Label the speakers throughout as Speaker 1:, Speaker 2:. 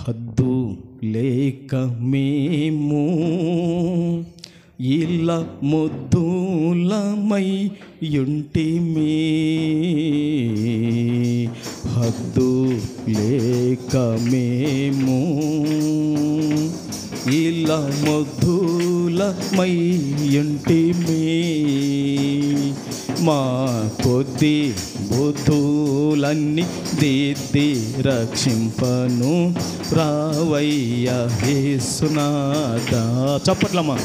Speaker 1: హద్దు లేక మేము ఇలా ముద్దులమై యుంటిమి, హద్దు లేక మేము ఇలా ముద్దులమై యుంటిమి. మా కొద్ది బుద్ధులన్నీ దిద్ది రక్షింపను రావయ్యా యేసునాథా. చప్పట్లమ్మా.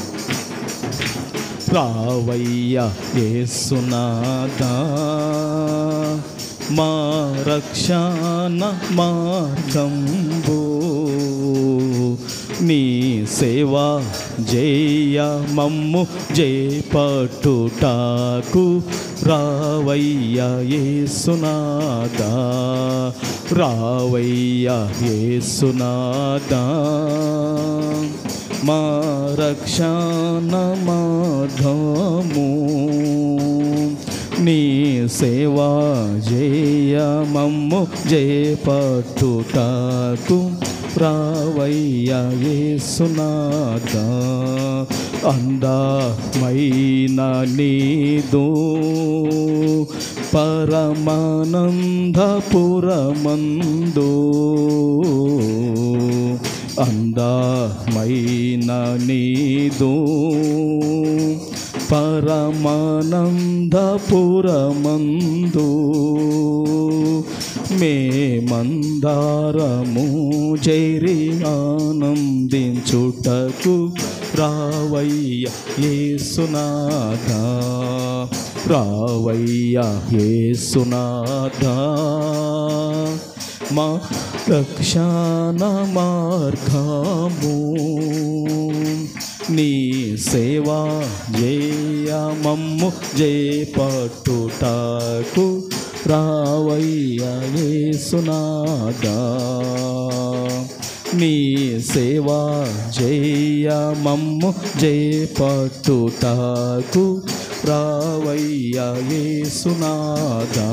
Speaker 1: రావయ్యా యేసునాథా, మా రక్షణ మార్గంబు, నీ సేవా జయ మమ్ము జయపట్టుటకు రావయ్యా యేసునాథా, రావయ్యా యేసునాథా, మా రక్షణ మార్గము, నీ సేవా జయ మమ్ము జయపట్టుటకు రావయ్యా యేసునాథా. అందమైన నీదు పరమానందపురమందు, అందమైన నీదు పరమానందపురమందు, మేమందరము చేరి ఆనందించుటకు రావయ్యా యేసునాథా, రావయ్యా యేసునాథా, మా రక్షణ మార్గము, నీ సేవా జయ మమ్ము జయపట్టుటకు రావయ్యా యేసునాథా, నీ సేవా జయ మమ్ము జయపట్టుటకు రావయ్యా యేసునాథా,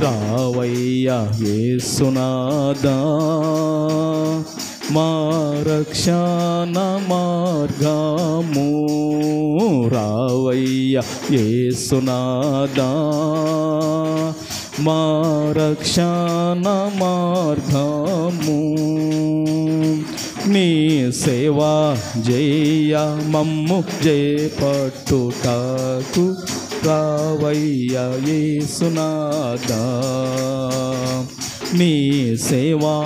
Speaker 1: రావయ్యా యేసునాథా, మా రక్షణ మార్గము, రావయ్యా యేసునాథా, మా రక్షణ మార్గము, నీ సేవా జయ మమ్ము జయపట్టుటకు రావయ్యా యేసునాథా, నీ సేవా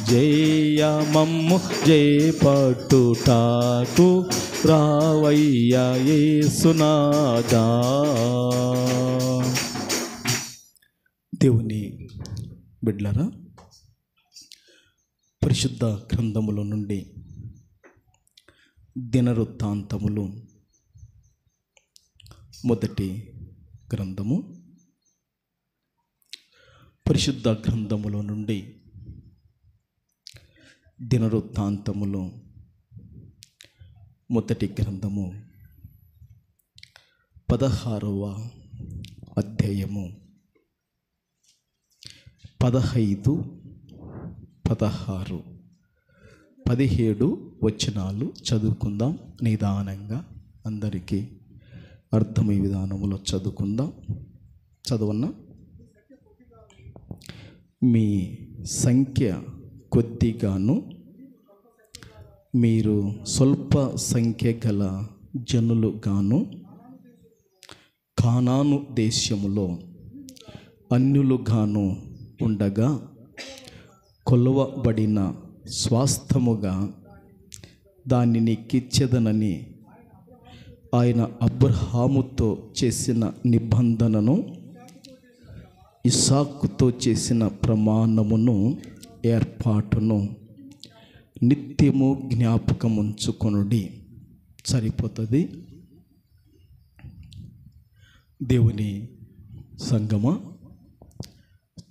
Speaker 1: జయ మమ్ము జయపట్టుటకు రావయ్యా యేసునాథా. దేవుని బిడ్డలారా, పరిశుద్ధ గ్రంథముల నుండి దినవృత్తాంతములు మొదటి గ్రంథము, పరిశుద్ధ గ్రంథముల నుండి దినవృత్తాంతములు మొదటి గ్రంథము 16వ అధ్యాయము 15, 16, 17 వచనాలు చదువుకుందాం. నిదానంగా అందరికీ అర్థమయ్యే విధానములో చదువుకుందాం. చదవన్నా. మీ సంఖ్య కొద్దిగాను మీరు స్వల్ప సంఖ్య గల జనులుగాను కానాను దేశములో అన్యులుగాను ఉండగా కొలవబడిన స్వాస్థముగా దానిని కిచ్చెదనని ఆయన అబ్రహాముతో చేసిన నిబంధనను, ఇస్సాకుతో చేసిన ప్రమాణమును, ఏర్పాటును నిత్యము జ్ఞాపకముంచుకొనుడి. సరిపోతుంది. దేవుని సంగమా,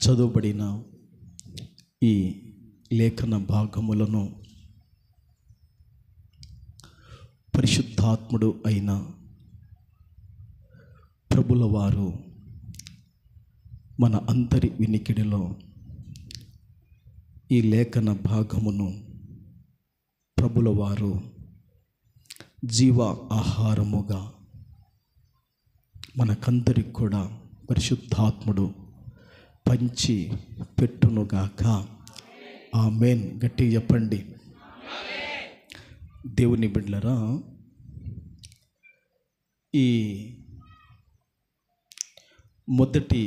Speaker 1: చదువుబడిన ఈ లేఖన భాగములను పరిశుద్ధాత్ముడు అయిన ప్రభుల వారు మన అందరి వినికిడిలో ఈ లేఖన భాగమును ప్రభుల వారు జీవ ఆహారముగా మనకందరికి కూడా పరిశుద్ధాత్ముడు పంచి పెట్టునుగాక. ఆమేన్. గట్టిగా చెప్పండి. దేవుని బిడ్డలారా, ఈ మొదటి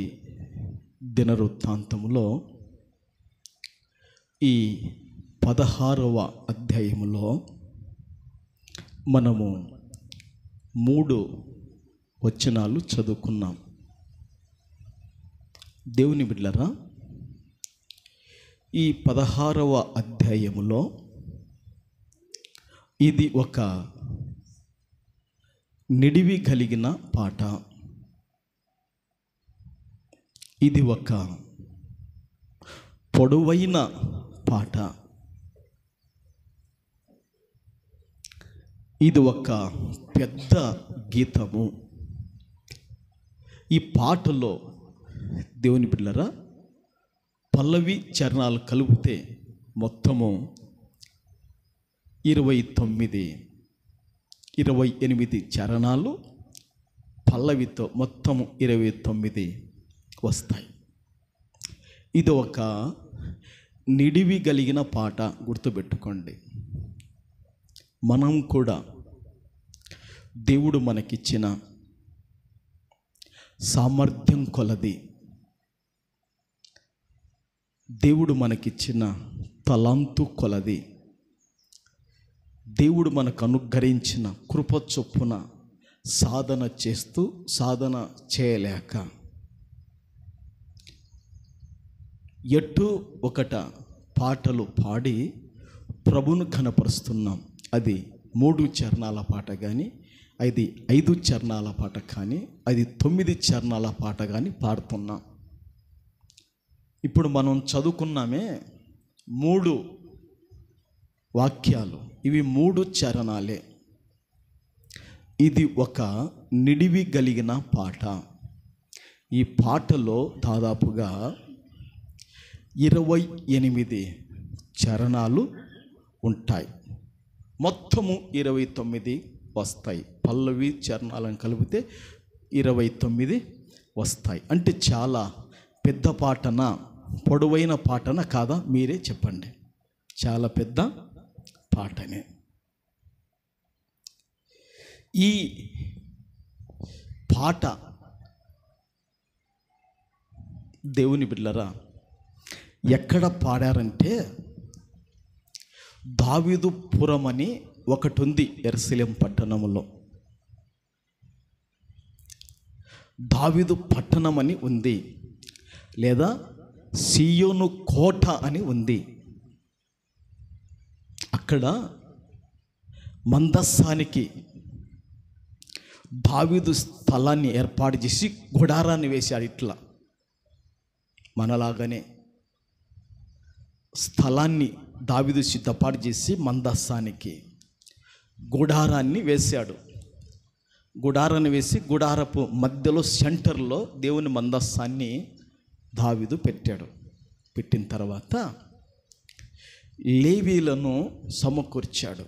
Speaker 1: దినవృత్తాంతములో ఈ 16వ అధ్యాయములో మనము 3 వచనాలు చదువుకున్నాం. దేవుని బిడ్డలారా, ఈ 16వ అధ్యాయములో ఇది ఒక నిడివి కలిగిన పాట. ఇది ఒక పొడవైన పాట. ఇది ఒక పెద్ద గీతము. ఈ పాటలో దేవుని బిడ్డలారా, పల్లవి చరణాలు కలిపితే మొత్తము 28 చరణాలు, పల్లవితో మొత్తము 29 వస్తాయి. ఇది ఒక నిడివి కలిగిన పాట. గుర్తుపెట్టుకోండి, మనం కూడా దేవుడు మనకిచ్చిన సామర్థ్యం కొలది, దేవుడు మనకిచ్చిన తలాంతు కొలది, దేవుడు మనకు అనుగ్రహించిన కృప చొప్పున సాధన చేస్తూ సాధన చేయలేక ఎటు ఒకట పాటలు పాడి ప్రభును ఘనపరుస్తున్నాం. అది 3 చరణాల పాట కానీ, అది 5 చరణాల పాట కానీ, అది 9 చరణాల పాట కానీ పాడుతున్నాం. ఇప్పుడు మనం చదువుకున్నామే 3 వాక్యాలు, ఇవి 3 చరణాలే. ఇది ఒక నిడివి కలిగిన పాట. ఈ పాటలో దాదాపుగా 28 చరణాలు ఉంటాయి. మొత్తము 29 వస్తాయి. పల్లవి చరణాలను కలిపితే 29 వస్తాయి. అంటే చాలా పెద్ద పాటనా, పొడవైన పాటనా కాదా? మీరే చెప్పండి. చాలా పెద్ద పాటనే. ఈ పాట దేవుని బిడ్డలారా ఎక్కడ పాడారంటే, దావీదు పురం అని ఒకటి ఉంది యెరూషలేం పట్టణంలో. దావీదు పట్టణం అని ఉంది, లేదా సియోను కోట అని ఉంది. అక్కడ మందస్సానికి దావీదు స్థలాన్ని ఏర్పాటు చేసి గుడారాన్ని వేశాడు. ఇట్లా మనలాగానే స్థలాన్ని దావీదు సిద్ధపాటు చేసి మందస్సానికి గుడారాన్ని వేశాడు. గుడారాన్ని వేసి గుడారపు మధ్యలో సెంటర్లో దేవుని మందస్సాన్ని దావీదు పెట్టాడు. పెట్టిన తర్వాత లేవీలను సమకూర్చాడు,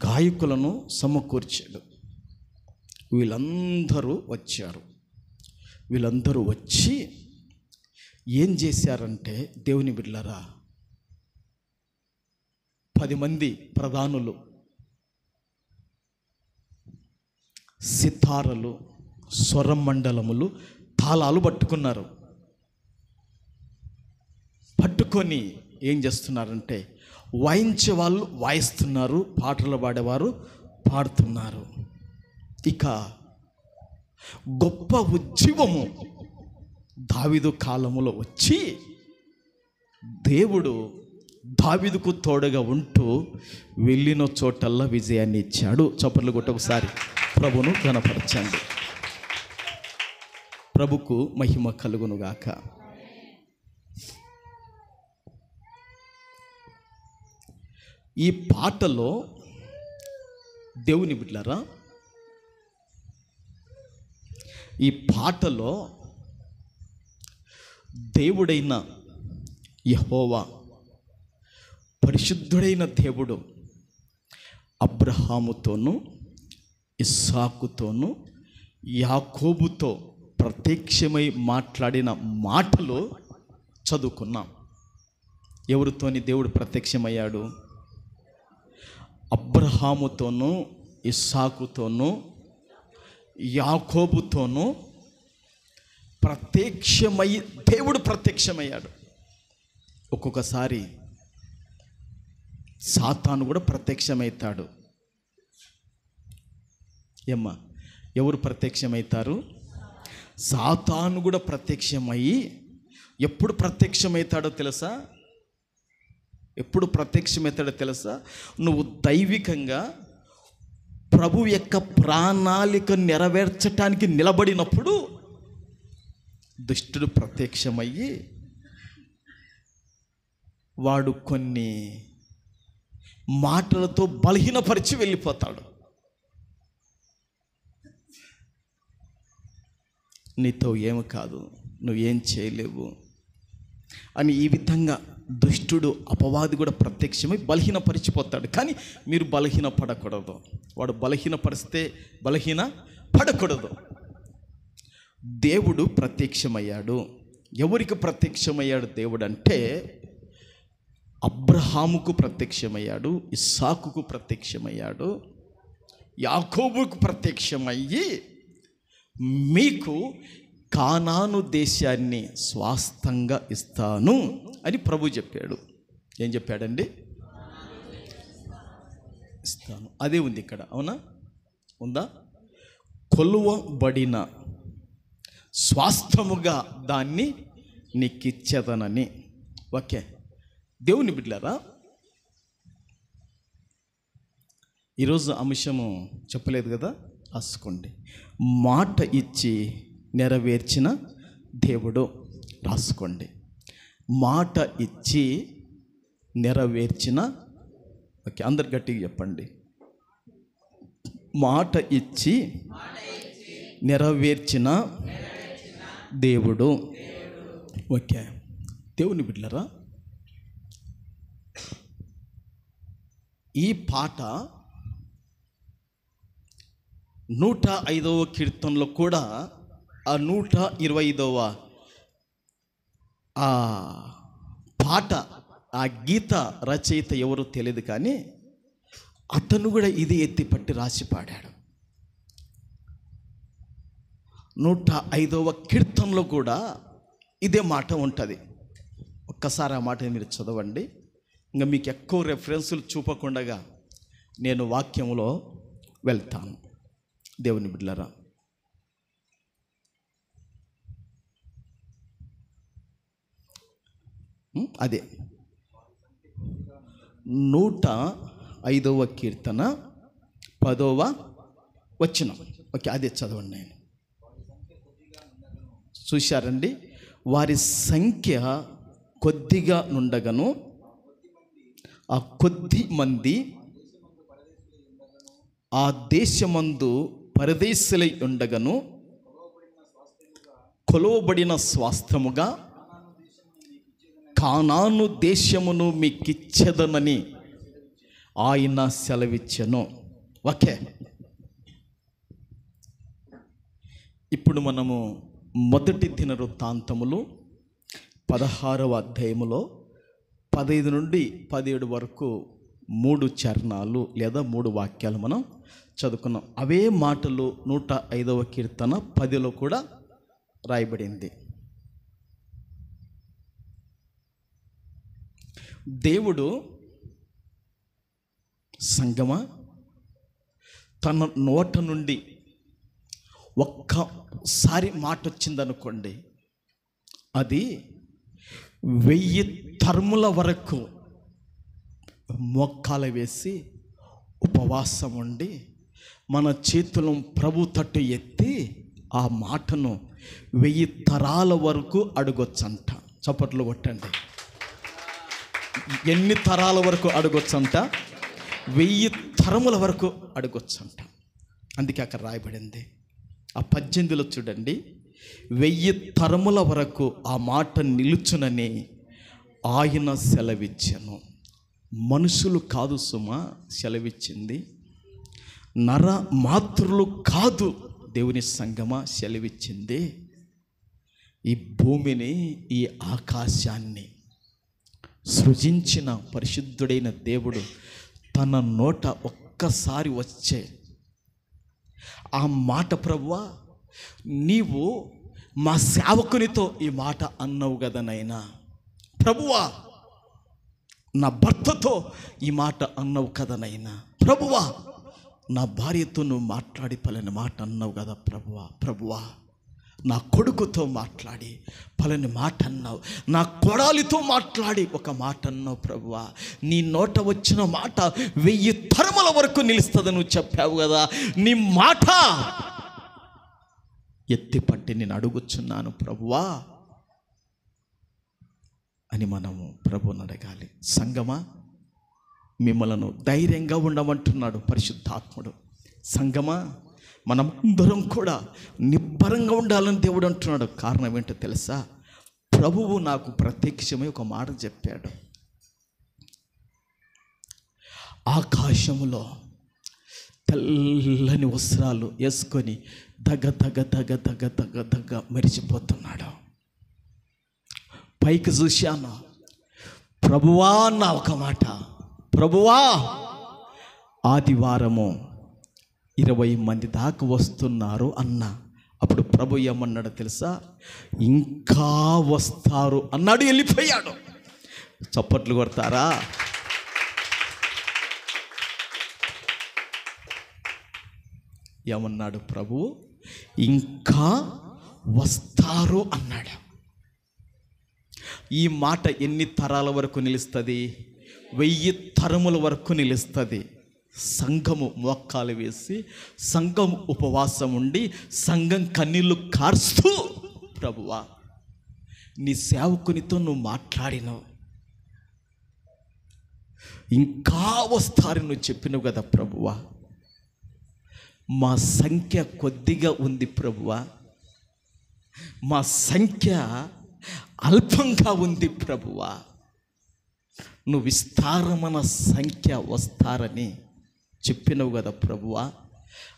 Speaker 1: గాయకులను సమకూర్చాడు. వీళ్ళందరూ వచ్చారు. వీళ్ళందరూ వచ్చి ఏం చేశారంటే, దేవుని బిడ్డలారా, 10 మంది ప్రధానులు సితారలు, స్వరమండలములు, తాళాలు పట్టుకున్నారు. పట్టుకొని ఏం చేస్తున్నారంటే, వాయించే వాళ్ళు వాయిస్తున్నారు, పాటలు పాడేవారు పాడుతున్నారు. ఇక గొప్ప ఉజ్జీవము దావీదు కాలములో వచ్చి దేవుడు దావీదుకు తోడుగా ఉంటూ వెళ్ళిన చోటల్లా విజయాన్ని ఇచ్చాడు. చప్పట్లు కొట్టి ఒకసారి ప్రభును ఘనపరచండి. ప్రభుకు మహిమ కలుగునుగాక. ఈ పాటలో దేవుని బిడ్డలారా, ఈ పాటలో దేవుడైన యెహోవా పరిశుద్ధుడైన దేవుడు అబ్రహాముతోనూ ఇస్సాకుతోనూ యాకోబుతో ప్రత్యక్షమై మాట్లాడిన మాటలు చదువుకున్నాం. ఎవరితోని దేవుడు ప్రత్యక్షమయ్యాడు? అబ్రహాముతోనూ ఇస్సాకుతోనూ యాకోబుతోనూ దేవుడు ప్రత్యక్షమయ్యాడు. ఒక్కొక్కసారి సాతాను కూడా ప్రత్యక్షమవుతాడు. ఏమ్మా, ఎవరు ప్రత్యక్షమవుతారు? సాతాను కూడా ప్రత్యక్షమయ్యి ఎప్పుడు ప్రత్యక్షమవుతాడో తెలుసా? నువ్వు దైవికంగా ప్రభు యొక్క ప్రణాళిక నెరవేర్చటానికి నిలబడినప్పుడు దుష్టుడు ప్రత్యక్షమయ్యి వాడు కొన్ని మాటలతో బలహీనపరిచి వెళ్ళిపోతాడు. నీతో ఏమి కాదు, నువ్వేం చేయలేవు అని ఈ విధంగా దుష్టుడు అపవాది కూడా ప్రత్యక్షమై బలహీనపరిచిపోతాడు. కానీ మీరు బలహీనపడకూడదు. వాడు బలహీనపరిస్తే బలహీనపడకూడదు. దేవుడు ప్రత్యక్షమయ్యాడు. ఎవరికి ప్రత్యక్షమయ్యాడు దేవుడు అంటే అబ్రహాముకు ప్రత్యక్షమయ్యాడు, ఇస్సాకుకు ప్రత్యక్షమయ్యాడు, యాకోబుకు ప్రత్యక్షమయ్యి మీకు కానాను దేశాన్ని స్వాస్థంగా ఇస్తాను అని ప్రభు చెప్పాడు. ఏం చెప్పాడండి? ఇస్తాను. అదే ఉంది ఇక్కడ, అవునా? ఉందా? కొలువబడిన స్వాస్థముగా దాన్ని నీకిచ్చేదనని. ఓకే, దేవుని బిడ్డలారా, ఈరోజు అంశము చెప్పలేదు కదా, రాసుకోండి. మాట ఇచ్చి నెరవేర్చిన దేవుడు. రాసుకోండి. మాట ఇచ్చి నెరవేర్చిన. ఓకే, అందరు గట్టిగా చెప్పండి. మాట ఇచ్చి నెరవేర్చిన దేవుడు. ఓకే, దేవుని బిడ్డలారా, ఈ పాట 105వ కీర్తనలో కూడా ఆ 125వ ఆ పాట, ఆ గీత రచయిత ఎవరో తెలియదు, కానీ అతను కూడా ఇది ఎత్తిపట్టి రాసి పాడాడు. 105వ కీర్తనలో కూడా ఇదే మాట ఉంటుంది. ఒక్కసారి ఆ మాట మీరు చదవండి. ఇంకా మీకు ఎక్కువ రెఫరెన్సులు చూపకుండా నేను వాక్యంలో వెళ్తాను. దేవుని బిడ్డలారా, అదే 105వ కీర్తన 10వ వచనం. ఓకే, అదే చదవండి. నేను చూశారండి, వారి సంఖ్య కొద్దిగా నుండగను ఆ కొద్ది మంది ఆ దేశమందు పరదేశులై ఉండగను కొలవబడిన స్వాస్థముగా కానాను దేశమును మీకిచ్చెదనని ఆయన సెలవిచ్చెను. ఓకే, ఇప్పుడు మనము మొదటి దినవృత్తాంతములు 16వ అధ్యాయములో 15 నుండి 17 వరకు 3 చరణాలు లేదా 3 వాక్యాలు మనం చదువుకున్నాం. అవే మాటలు 105వ కీర్తన 10లో కూడా రాయబడింది. దేవుడు సంగమా తన నోట నుండి ఒక్కసారి మాట వచ్చిందనుకోండి, అది 1000 తరముల వరకు మోకాలు వేసి ఉపవాసం ఉండి మన చేతులను ప్రభు తట్టు ఎత్తి ఆ మాటను 1000 తరాల వరకు అడగొచ్చంట. చప్పట్లు కొట్టండి. ఎన్ని తరాల వరకు అడగొచ్చంట? 1000 తరముల వరకు అడగొచ్చంట. అందుకే అక్కడ రాయబడింది. ఆ 18లో చూడండి, 1000 తరముల వరకు ఆ మాట నిలుచునని ఆయన సెలవిచ్చెను. మనుషులు కాదు సుమా సెలవిచ్చింది, నర మాతృలు కాదు దేవుని సంగమా సెలవిచ్చింది. ఈ భూమిని, ఈ ఆకాశాన్ని సృజించిన పరిశుద్ధుడైన దేవుడు తన నోట ఒక్కసారి వచ్చే ఆ మాట, ప్రభువా నీవు మా సేవకునితో ఈ మాట అన్నావు కదా నైనా, ప్రభువా నా భర్తతో ఈ మాట అన్నావు కదా నైనా, ప్రభువా నా భార్యతో నువ్వు మాట్లాడి పలని మాట అన్నావు కదా ప్రభువా, ప్రభువా నా కొడుకుతో మాట్లాడి పలని మాట అన్నావు, నా కొడాలితో మాట్లాడి ఒక మాట అన్నావు ప్రభువా. నీ నోట వచ్చిన మాట 1000 తరముల వరకు నిలుస్తుంది నువ్వు చెప్పావు కదా. నీ మాట ఎత్తిపట్టి నేను అడుగుచున్నాను ప్రభువా అని మనము ప్రభువుని అడగాలి. సంగమా, మిమ్మలను ధైర్యంగా ఉండమంటున్నాడు పరిశుద్ధాత్ముడు. సంగమా, మనం అందరం కూడా నిబ్బరంగా ఉండాలని దేవుడు అంటున్నాడు. కారణం ఏంటో తెలుసా? ప్రభువు నాకు ప్రత్యక్షమై ఒక మాట చెప్పాడు. ఆకాశములో తెల్లని వస్త్రాలు వేసుకొని దగ్గ దగ్గ దగ్గ దగ్గ దగ్గ దగ్గ మెరిచిపోతున్నాడు. పైకి చూశాను, ప్రభువా అన్న ఒక మాట, ప్రభువా ఆదివారము 20 మంది దాకా వస్తున్నారు అన్న. అప్పుడు ప్రభు ఏమన్నాడో తెలుసా? ఇంకా వస్తారు అన్నాడు, వెళ్ళిపోయాడు. చప్పట్లు కొడతారా? ఏమన్నాడు ప్రభు? ఇంకా వస్తారు అన్నాడు. ఈ మాట ఎన్ని తరాల వరకు నిలుస్తుంది? 1000 తరముల వరకు నిలుస్తుంది. సంఘము మోకాలు వేసి, సంఘం ఉపవాసం ఉండి, సంఘం కన్నీళ్ళు కార్స్తూ, ప్రభువా నీ సేవకునితో నువ్వు మాట్లాడినావు, ఇంకా వస్తారని నువ్వు చెప్పినావు కదా ప్రభువా. మా సంఖ్య కొద్దిగా ఉంది ప్రభువా, మా సంఖ్య అల్పంగా ఉంది ప్రభువా, నువ్వు విస్తారమైన సంఖ్య వస్తారని చెప్పినవు కదా ప్రభువా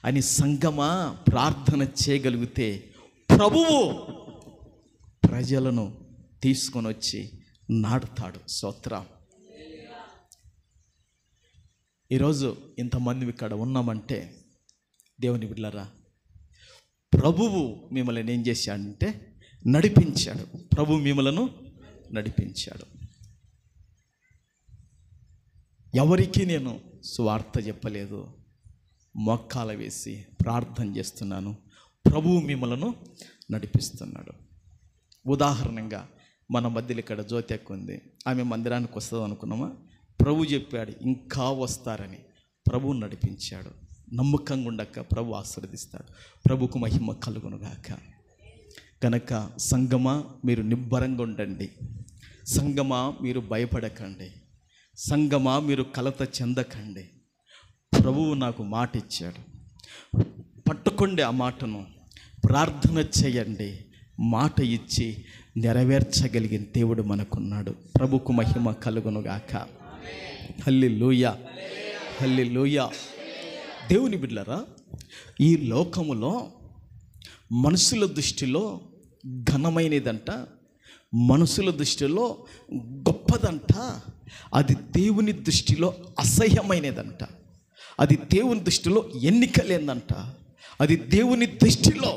Speaker 1: అని సంగమా ప్రార్థన చేయగలిగితే ప్రభువు ప్రజలను తీసుకొని వచ్చి నాటుతాడు. స్తోత్రం. ఈరోజు ఇంతమంది ఇక్కడ ఉన్నామంటే దేవుని బిడ్డలారా, ప్రభువు మిమ్మల్ని ఏం చేశాడంటే నడిపించాడు. ప్రభు మిమ్మలను నడిపించాడు. ఎవరికి నేను సువార్త చెప్పలేదు, మోకాల వేసి ప్రార్థన చేస్తున్నాను, ప్రభువు మిమ్మలను నడిపిస్తున్నాడు. ఉదాహరణంగా మన మధ్యలో ఇక్కడ జ్యోతి ఎక్కువ ఉంది, ఆమె మందిరానికి వస్తుంది అనుకున్నామా? ప్రభు చెప్పాడు ఇంకా వస్తారని, ప్రభువు నడిపించాడు. నమ్మకంగా ఉండక ప్రభు ఆశీర్వదిస్తాడు. ప్రభుకు మహిమ కలుగునుగాక. కనుక సంగమా మీరు నిబ్బరంగా ఉండండి, సంగమా మీరు భయపడకండి, సంగమా మీరు కలత చెందకండి. ప్రభువు నాకు మాట ఇచ్చాడు, పట్టుకోండి ఆ మాటను, ప్రార్థన చేయండి. మాట ఇచ్చి నెరవేర్చగలిగిన దేవుడు మనకున్నాడు. ప్రభుకు మహిమ కలుగునుగాక. హల్లెలూయా, హల్లెలూయా. దేవుని బిడ్డలారా, ఈ లోకములో మనుషుల దృష్టిలో ఘనమైనదంట, మనుషుల దృష్టిలో గొప్పదంట, అది దేవుని దృష్టిలో అసహ్యమైనదంట, అది దేవుని దృష్టిలో ఎన్నికలేదంట, అది దేవుని దృష్టిలో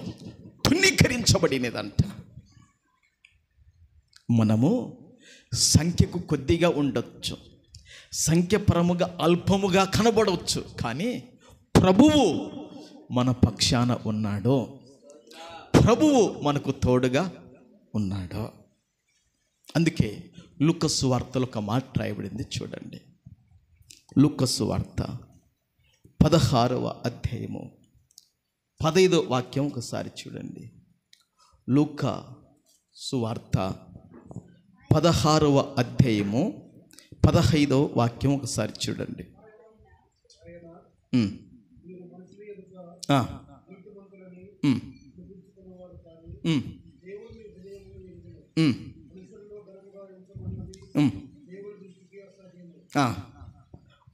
Speaker 1: తునీకరించబడినదంట. మనము సంఖ్యకు కొద్దిగా ఉండొచ్చు, సంఖ్యపరముగా అల్పముగా కనబడవచ్చు, కానీ ప్రభువు మన పక్షాన ఉన్నాడు, ప్రభువు మనకు తోడుగా ఉన్నాడు. అందుకే లూకా సువార్తలో ఒక మాట రాయబడింది, చూడండి. లూకా సువార్త 16వ అధ్యాయము 15వ వాక్యం ఒకసారి చూడండి. లూకా సువార్త 16వ అధ్యాయము 15వ వాక్యం ఒకసారి చూడండి.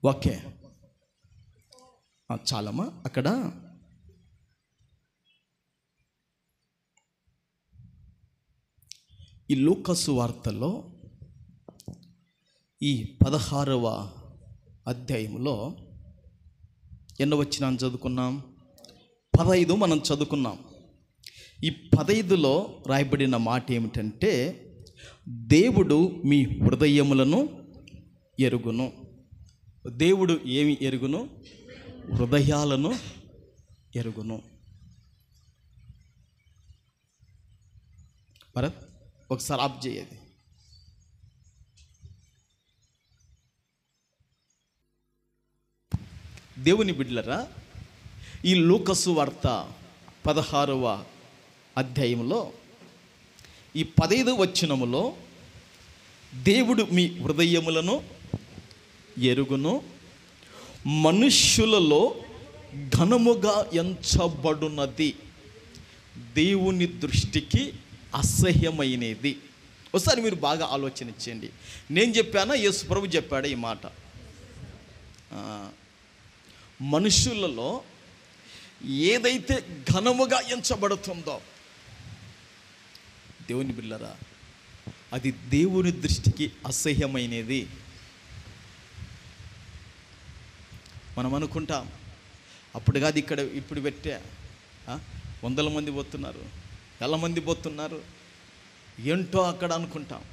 Speaker 1: ఓకే, చాలమ్మా. అక్కడ ఈ లూకాసు వార్తలో ఈ 16వ అధ్యాయంలో ఎన్నో వచనం చదువుకున్నాం? 15 మనం చదువుకున్నాం. ఈ 15లో రాయబడిన మాట ఏమిటంటే, దేవుడు మీ హృదయములను ఎరుగును. దేవుడు ఏమి ఎరుగును? హృదయాలను ఎరుగును. భరత్ ఒకసారి ఆఫ్ చేయది. దేవుని బిడ్డలరా, ఈ లూకాసు వార్త 16వ అధ్యాయంలో ఈ 15వ వచనములో దేవుడు మీ హృదయములను ఎరుగును, మనుష్యులలో ఘనముగా ఎంచబడున్నది దేవుని దృష్టికి అసహ్యమైనది. ఒకసారి మీరు బాగా ఆలోచించండి. నేను చెప్పానా, యేసు ప్రభు చెప్పాడా ఈ మాట? మనుషులలో ఏదైతే ఘనముగా ఎంచబడుతుందో దేవుని బిడ్డలారా, అది దేవుని దృష్టికి అసహ్యమైనది. మనం అనుకుంటాం అప్పుడు కాదు ఇక్కడ ఇప్పుడు పెట్టా, 100 మంది పోతున్నారు, 1,000 మంది పోతున్నారు, ఏంటో అక్కడ అనుకుంటాం.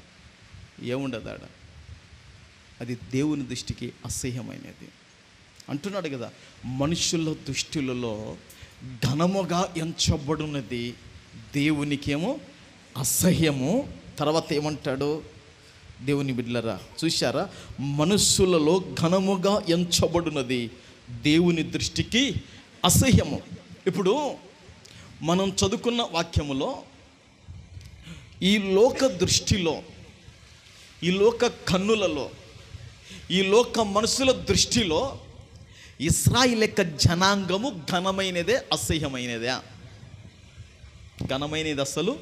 Speaker 1: ఏముండదు ఆడ. అది దేవుని దృష్టికి అసహ్యమైనది అంటున్నాడు కదా. మనుషుల దృష్టిలలో ఘనముగా ఎంచబడినది దేవునికేమో అసహ్యము. తర్వాత ఏమంటాడు? దేవుని బిడ్డలారా చూశారా, మనుషులలో ఘనముగా ఎంచబడినది దేవుని దృష్టికి అసహ్యము. ఇప్పుడు మనం చదువుకున్న వాక్యములో ఈ లోక దృష్టిలో, ఈ లోక కన్నులలో, ఈ లోక మనుషుల దృష్టిలో ఇశ్రాయేలు యొక్క జనాంగము ఘనమైనదే, అసహ్యమైనదే? ఘనమైనది అసలు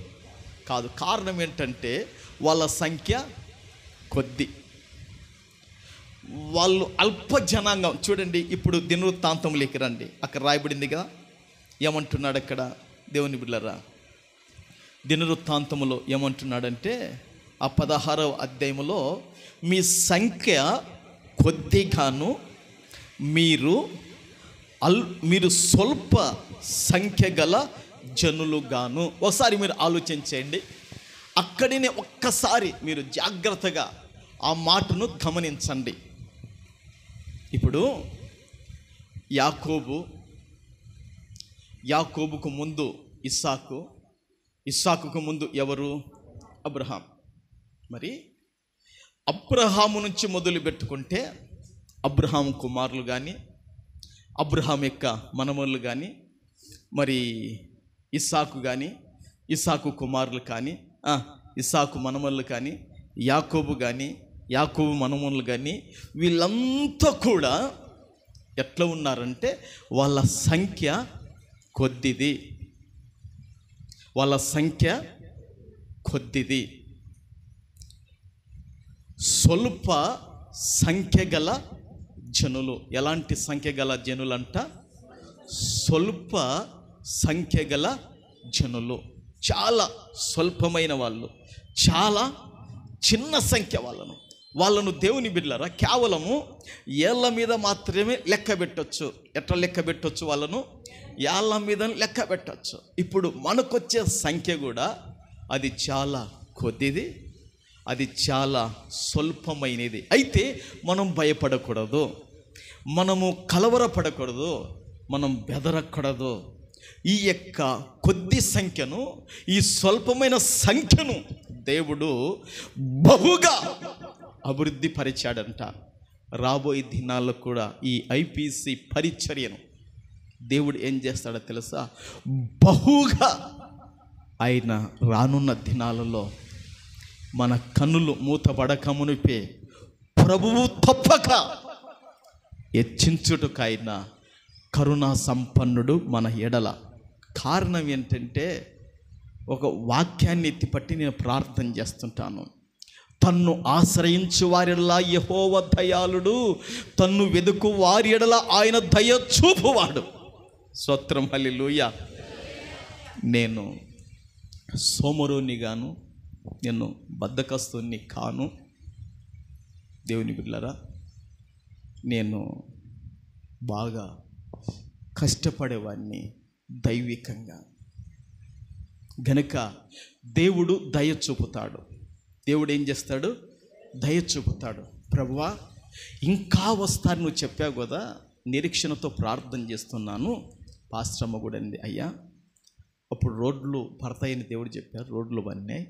Speaker 1: కాదు. కారణం ఏంటంటే వాళ్ళ సంఖ్య కొద్ది, వాళ్ళు అల్ప జనాంగం. చూడండి, ఇప్పుడు దినవృత్తాంతంలోకి రండి, అక్కడ రాయబడింది కదా. ఏమంటున్నాడు అక్కడ దేవుని బిడ్డలారా? దినవృత్తాంతములో ఏమంటున్నాడంటే, ఆ 16వ అధ్యాయములో మీ సంఖ్య కొద్దిగాను, మీరు స్వల్ప సంఖ్య గల జనులుగాను. ఒకసారి మీరు ఆలోచించండి. అక్కడినే ఒక్కసారి మీరు జాగ్రత్తగా ఆ మాటను గమనించండి. ఇప్పుడు యాకోబుకు ముందు ఇస్సాకు, ఇస్సాకుకు ముందు ఎవరు? అబ్రహాం. మరి అబ్రహాము నుంచి మొదలు పెట్టుకుంటే అబ్రహాం కుమారులు కానీ, అబ్రహాం యొక్క మనమలు కానీ, మరి ఇస్సాకు కానీ, ఇస్సాకు కుమారులు కానీ, ఇస్సాకు మనమలు కానీ, యాకోబు కానీ, యాకోబు మనమలు కానీ, వీళ్ళంతా కూడా ఎట్లా ఉన్నారంటే వాళ్ళ సంఖ్య కొద్దిది, వాళ్ళ సంఖ్య కొద్దిది. స్వల్ప సంఖ్య గల జనులు. ఎలాంటి సంఖ్య గల జనులంట? స్వల్ప సంఖ్య గల జనులు. చాలా స్వల్పమైన వాళ్ళు, చాలా చిన్న సంఖ్య వాళ్ళను దేవుని బిడ్డలారా కేవలము ఏళ్ళ మీద మాత్రమే లెక్క పెట్టవచ్చు. ఎట్లా లెక్క పెట్టవచ్చు? వాళ్ళను ఏళ్ళ మీద లెక్క పెట్టవచ్చు. ఇప్పుడు మనకొచ్చే సంఖ్య కూడా అది చాలా కొద్దిది, అది చాలా స్వల్పమైనది. అయితే మనం భయపడకూడదు, మనము కలవరపడకూడదు, మనం బెదరకూడదు. ఈ యొక్క కొద్ది సంఖ్యను, ఈ స్వల్పమైన సంఖ్యను దేవుడు బహుగా అభివృద్ధి పరిచాడంట. రాబోయే దినాల్లో కూడా ఈ ఐపీసీ పరిచర్యను దేవుడు ఏం చేస్తాడో తెలుసా? బహుగా ఆయన రానున్న దినాలలో మన కన్నులు మూతపడకమునిపే ప్రభువు తప్పక హెచ్చించుటకైన కరుణా సంపన్నుడు మన ఎడల. కారణం ఏంటంటే ఒక వాక్యాన్ని ఎత్తిపట్టి నేను ప్రార్థన చేస్తుంటాను. తన్ను ఆశ్రయించు వారి ఎడల యెహోవా దయాళుడు, తన్ను వెదుకు వారి ఎడల ఆయన దయ చూపువాడు. స్తోత్రం, హల్లెలూయా. నేను సోమరుని గాను, నేను బద్ధకస్తుని కాను. దేవుని బిడ్డలారా, నేను బాగా కష్టపడేవాడిని దైవికంగా. గనుక దేవుడు దయ చూపుతాడు. దేవుడు ఏం చేస్తాడు? దయ చూపుతాడు. ప్రభువా, ఇంకా వస్తారు నువ్వు చెప్పావు కదా, నిరీక్షణతో ప్రార్థన చేస్తున్నాను. పాస్టమ్మ కూడా అంది, అయ్యా అప్పుడు రోడ్లు పడతాయని దేవుడు చెప్పారు, రోడ్లు పడినాయి.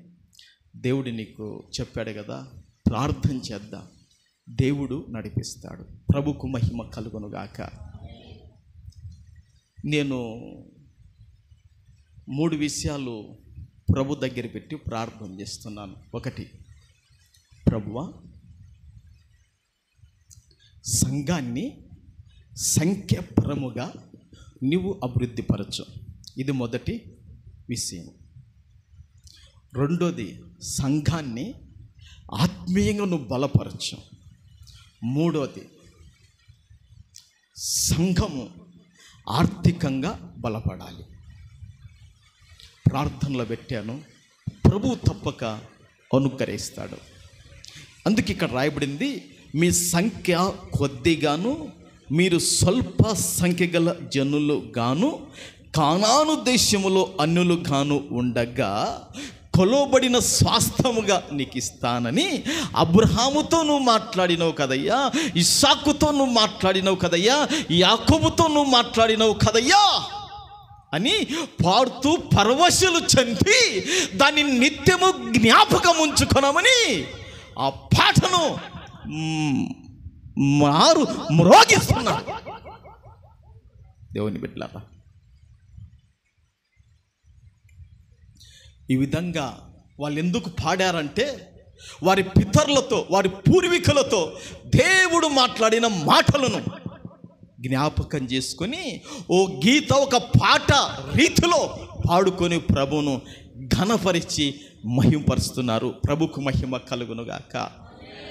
Speaker 1: దేవుడు నీకు చెప్పాడు కదా, ప్రార్థన చేద్దాం, దేవుడు నడిపిస్తాడు. ప్రభుకు మహిమ కలుగునుగాక. నేను 3 విషయాలు ప్రభు దగ్గర పెట్టి ప్రార్థన చేస్తున్నాను. ఒకటి, ప్రభువా, సంఘాన్ని సంఖ్యాపరముగా నీవు అభివృద్ధిపరచు. ఇది మొదటి విషయం. రెండోది, సంఘాన్ని ఆత్మీయంగా నువ్వు బలపరచు. మూడోది, సంఘము ఆర్థికంగా బలపడాలి. ప్రార్థనలో పెట్టాను, ప్రభువు తప్పక అనుగ్రహిస్తాడు. అందుకే ఇక్కడ రాయబడింది, మీ సంఖ్య కొద్దిగాను మీరు స్వల్ప సంఖ్య గల జనులు గాను కానాను దేశములో అన్యులు గాను ఉండగా కొలవబడిన స్వాస్థ్యముగా నీకు ఇస్తానని అబ్రహాముతో నువ్వు మాట్లాడినావు కదయ్యా, ఇస్సాకుతో నువ్వు మాట్లాడినావు కదయ్యా, యాకోబుతో నువ్వు మాట్లాడినావు కదయ్యా అని పాడుతూ పరవశులు చెంది దాన్ని నిత్యము జ్ఞాపకం ఉంచుకొనమని ఆ పాటను మ్రోగిస్తున్నాడు. దేవుని బిడ్డలారా, ఈ విధంగా వాళ్ళు ఎందుకు పాడారంటే, వారి పితరులతో, వారి పూర్వీకులతో దేవుడు మాట్లాడిన మాటలను జ్ఞాపకం చేసుకొని ఓ గీత, ఒక పాట రీతిలో పాడుకొని ప్రభువును ఘనపరిచి మహిమపరుస్తున్నారు. ప్రభుకు మహిమ కలుగునుగాక.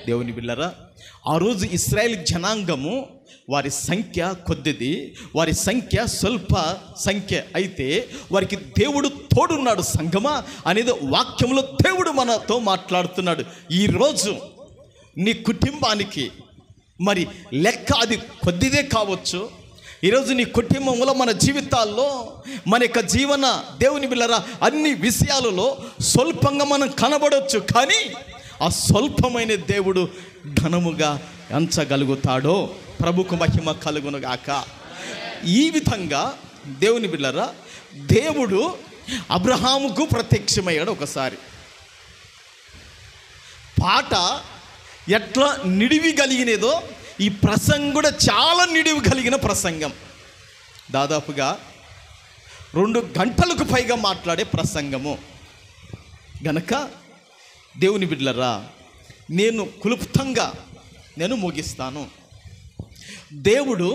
Speaker 1: దేవుని బిడ్డలారా, ఆ రోజు ఇశ్రాయేల్ జనాంగము వారి సంఖ్య కొద్దిది, వారి సంఖ్య స్వల్ప సంఖ్య అయితే వారికి దేవుడు తోడున్నాడు. సంగమా అనేది వాక్యంలో దేవుడు మనతో మాట్లాడుతున్నాడు. ఈరోజు నీ కుటుంబానికి మరి లెక్క అది కొద్దిదే కావచ్చు. ఈరోజు నీ కుటుంబంలో, మన జీవితాల్లో, మన యొక్క జీవన దేవుని బిడ్డలారా అన్ని విషయాలలో స్వల్పంగా మనం కనబడవచ్చు. కానీ ఆ స్వల్పమైన దేవుడు ఘనముగా ఎంచగలుగుతాడో. ప్రభుకు మహిమ కలుగునుగాక. ఈ విధంగా దేవుని బిడ్డలారా దేవుడు అబ్రహాముకు ప్రత్యక్షమయ్యాడు. ఒకసారి పాట ఎట్లా నిడివి కలిగినదో ఈ ప్రసంగం కూడా చాలా నిడివి కలిగిన ప్రసంగం. దాదాపుగా 2 గంటలకు పైగా మాట్లాడే ప్రసంగము. గనక దేవుని బిడ్డలారా, నేను క్లుప్తంగా ముగిస్తాను. దేవుడు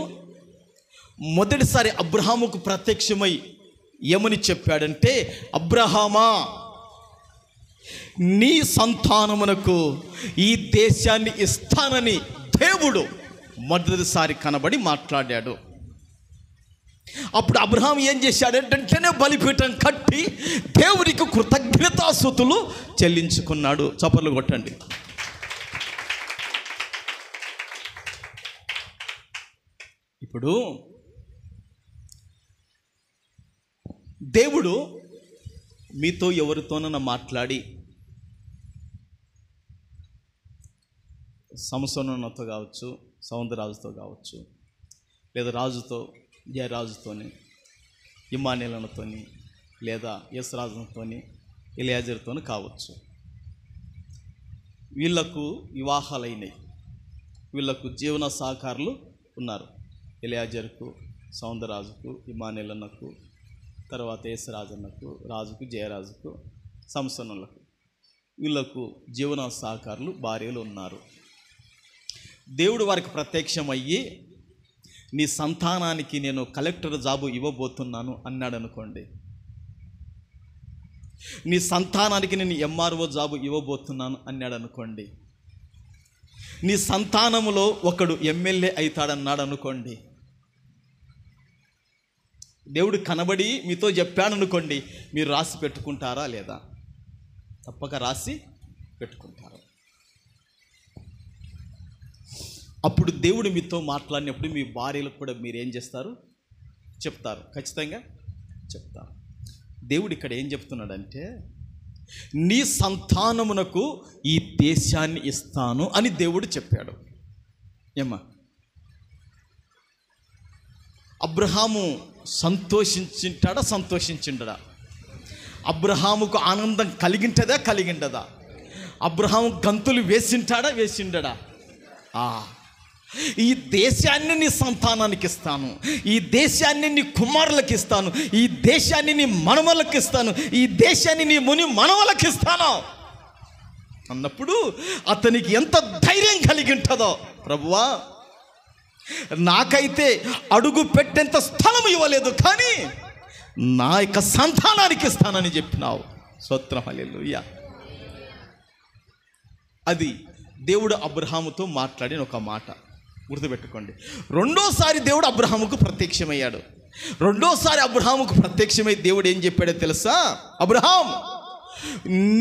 Speaker 1: మొదటిసారి అబ్రహాముకు ప్రత్యక్షమై ఏమని చెప్పాడంటే, అబ్రహామా, నీ సంతానమునకు ఈ దేశాన్ని ఇస్తానని దేవుడు మొదటిసారి కనబడి మాట్లాడాడు. అప్పుడు అబ్రహాం ఏం చేశాడంటేనే బలిపీఠం కట్టి దేవునికి కృతజ్ఞతాస్తుతులు చెల్లించుకున్నాడు. చప్పట్లు కొట్టండి. ఇప్పుడు దేవుడు మీతో ఎవరితోనైనా మాట్లాడి, సంసోనుతో కావచ్చు, సౌందరరాజుతో కావచ్చు, లేదా రాజుతో, జయరాజుతోని, ఇమ్మానుయేలుతోని, లేదా యేసురాజుతోని, ఎలియాజరుతోని కావచ్చు. వీళ్లకు వివాహాలైనవి, వీళ్లకు జీవన సహకారులు ఉన్నారు. ఎలియాజరుకు, సౌందరరాజుకు, ఇమ్మానుయేలునకు, తర్వాత యేసురాజునకు, రాజుకు, జయరాజుకు, సంసోనులకు, వీళ్లకు జీవన సహకారులు, భార్యలు ఉన్నారు. దేవుడు వారికి ప్రత్యక్షమయ్యి, నీ సంతానానికి నేను కలెక్టర్ జాబు ఇవ్వబోతున్నాను అన్నాడు అనుకోండి. నీ సంతానానికి నేను ఎంఆర్ఓ జాబు ఇవ్వబోతున్నాను అన్నాడు అనుకోండి, నీ సంతానములో ఒకడు ఎమ్మెల్యే అవుతాడన్నాడు అనుకోండి, దేవుడు కనబడి మీతో చెప్పాడు అనుకోండి, మీరు రాసి పెట్టుకుంటారా లేదా? తప్పక రాసి పెట్టుకుంటారు. అప్పుడు దేవుడు మీతో మాట్లాడినప్పుడు మీ భార్యలకు కూడా మీరు ఏం చేస్తారు? చెప్తారు, ఖచ్చితంగా చెప్తారు. దేవుడు ఇక్కడ ఏం చెప్తున్నాడంటే, నీ సంతానమునకు ఈ దేశాన్ని ఇస్తాను అని దేవుడు చెప్పాడు. ఏమ్మా, అబ్రహాము సంతోషించిండడా? అబ్రహాముకు ఆనందం కలిగిండదా? అబ్రహాము గంతులు వేసిండడా? ఈ దేశాన్ని నీ సంతానానికి ఇస్తాను, ఈ దేశాన్ని నీ కుమారులకు ఇస్తాను, ఈ దేశాన్ని నీ మనవలకు ఇస్తాను, ఈ దేశాన్ని నీ ముని మనవలకు ఇస్తాను అన్నప్పుడు అతనికి ఎంత ధైర్యం కలిగి ఉంటుందో, ప్రభువా నాకైతే అడుగు పెట్టేంత స్థలం ఇవ్వలేదు, కానీ నా యొక్క సంతానానికి ఇస్తానని చెప్పినావు. స్తోత్రం, హల్లెలూయా. అది దేవుడు అబ్రహాముతో మాట్లాడిన ఒక మాట, గుర్తుపెట్టుకోండి. రెండోసారి దేవుడు అబ్రహాముకు ప్రత్యక్షమయ్యాడు. రెండోసారి అబ్రహాముకు ప్రత్యక్షమై దేవుడు ఏం చెప్పాడో తెలుసా? అబ్రహాం,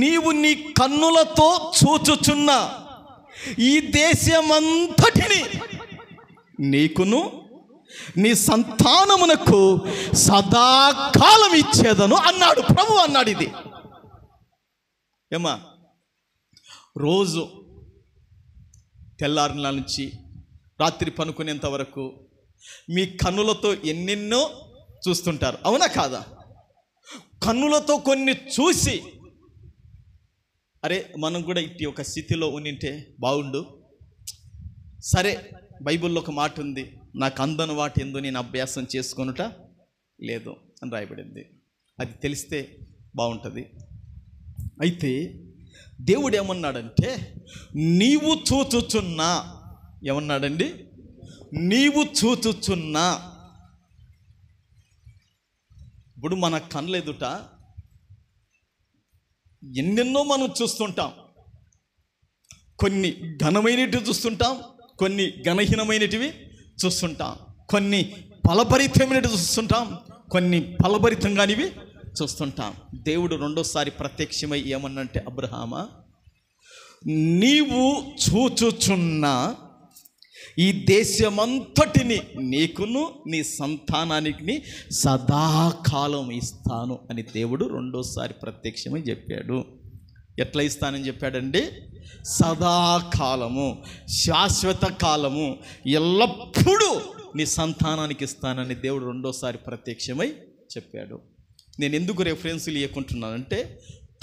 Speaker 1: నీవు నీ కన్నులతో చూచుచున్న ఈ దేశమంతటిని నీకును నీ సంతానమునకు సదాకాలం ఇచ్చేదను అన్నాడు. ప్రభు అన్నాడు. ఇది ఏమా, రోజు తెల్లారిన నుంచి రాత్రి పనుకునేంత వరకు మీ కన్నులతో ఎన్నెన్నో చూస్తుంటారు, అవునా కాదా? కన్నులతో కొన్ని చూసి, అరే మనం కూడా ఇట్టి ఒక స్థితిలో ఉండింటే బాగుండు, సరే బైబిల్లో ఒక మాట ఉంది, నాకు అందని వాటి ఎందు నేను అభ్యాసం చేసుకొనుట లేదు అని రాయబడింది. అది తెలిస్తే బాగుంటుంది. అయితే దేవుడు ఏమన్నాడంటే, నీవు చూచుచున్నా, ఏమన్నాడండి? నీవు చూచుచున్నా. ఇప్పుడు మన కళ్ళ ఎదుట ఎన్నెన్నో మనం చూస్తుంటాం. కొన్ని ఘనమైనటివి చూస్తుంటాం, కొన్ని ఘనహీనమైనటివి చూస్తుంటాం, కొన్ని ఫలభరితమైనవి చూస్తుంటాం, కొన్ని ఫలభరితం కానివి చూస్తుంటాం. దేవుడు రెండోసారి ప్రత్యక్షమై ఏమన్నంటే, అబ్రహామా నీవు చూచుచున్న ఈ దేశమంతటిని నీకును నీ సంతానానికి సదాకాలం ఇస్తాను అని దేవుడు రెండోసారి ప్రత్యక్షమై చెప్పాడు. ఎట్లా ఇస్తానని చెప్పాడండి? సదాకాలము, శాశ్వత కాలము, ఎల్లప్పుడూ నీ సంతానానికి ఇస్తానని దేవుడు రెండోసారి ప్రత్యక్షమై చెప్పాడు. నేను ఎందుకు రెఫరెన్సులు ఇవ్వకుంటున్నానంటే,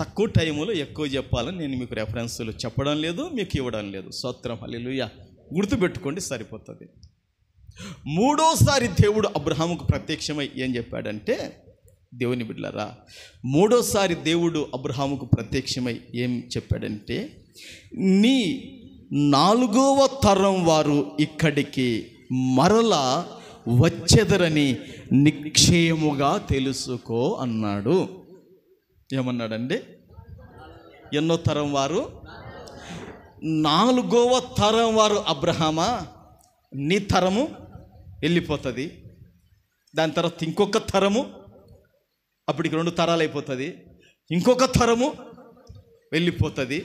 Speaker 1: తక్కువ టైంలో ఎక్కువ చెప్పాలని నేను మీకు రెఫరెన్సులు చెప్పడం లేదు, మీకు ఇవ్వడం లేదు. స్తోత్రం, హల్లెలూయా. గుర్తుపెట్టుకోండి, సరిపోతుంది. మూడోసారి దేవుడు అబ్రహాముకు ప్రత్యక్షమై ఏం చెప్పాడంటే, దేవుని బిడ్డలారా, మూడోసారి దేవుడు అబ్రహాముకు ప్రత్యక్షమై ఏం చెప్పాడంటే, నీ 4వ తరం వారు ఇక్కడికి మరలా వచ్చెదరని నిశ్చయముగా తెలుసుకో అన్నాడు. ఏమన్నాడండి? ఎన్నో తరం వారు? 4వ తరం వారు. అబ్రహామా, నీ తరము వెళ్ళిపోతుంది, దాని తర్వాత ఇంకొక తరము, అప్పటికి 2 తరాలు అయిపోతుంది, ఇంకొక తరము వెళ్ళిపోతుంది,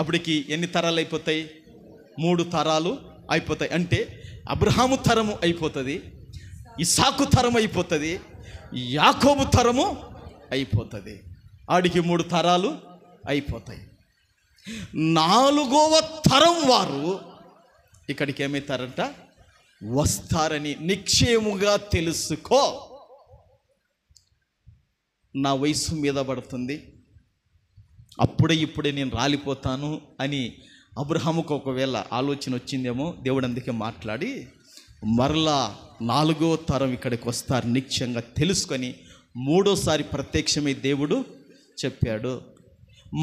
Speaker 1: అప్పటికి ఎన్ని తరాలు అయిపోతాయి? 3 తరాలు అయిపోతాయి. అంటే అబ్రహాము తరము అయిపోతుంది, ఇస్సాకు తరం అయిపోతుంది, యాకోబు తరము అయిపోతుంది, ఆడికి 3 తరాలు అయిపోతాయి. 4వ తరం వారు ఇక్కడికి ఏమవుతారంట? వస్తారని నిశ్చయముగా తెలుసుకో. నా వయసు మీద పడుతుంది, ఇప్పుడే నేను రాలిపోతాను అని అబ్రహాముకు ఒకవేళ ఆలోచన వచ్చిందేమో, దేవుడు అందుకే మాట్లాడి మరలా 4వ తరం ఇక్కడికి వస్తారు నిశ్చయంగా తెలుసుకొని మూడోసారి ప్రత్యక్షమై దేవుడు చెప్పాడు.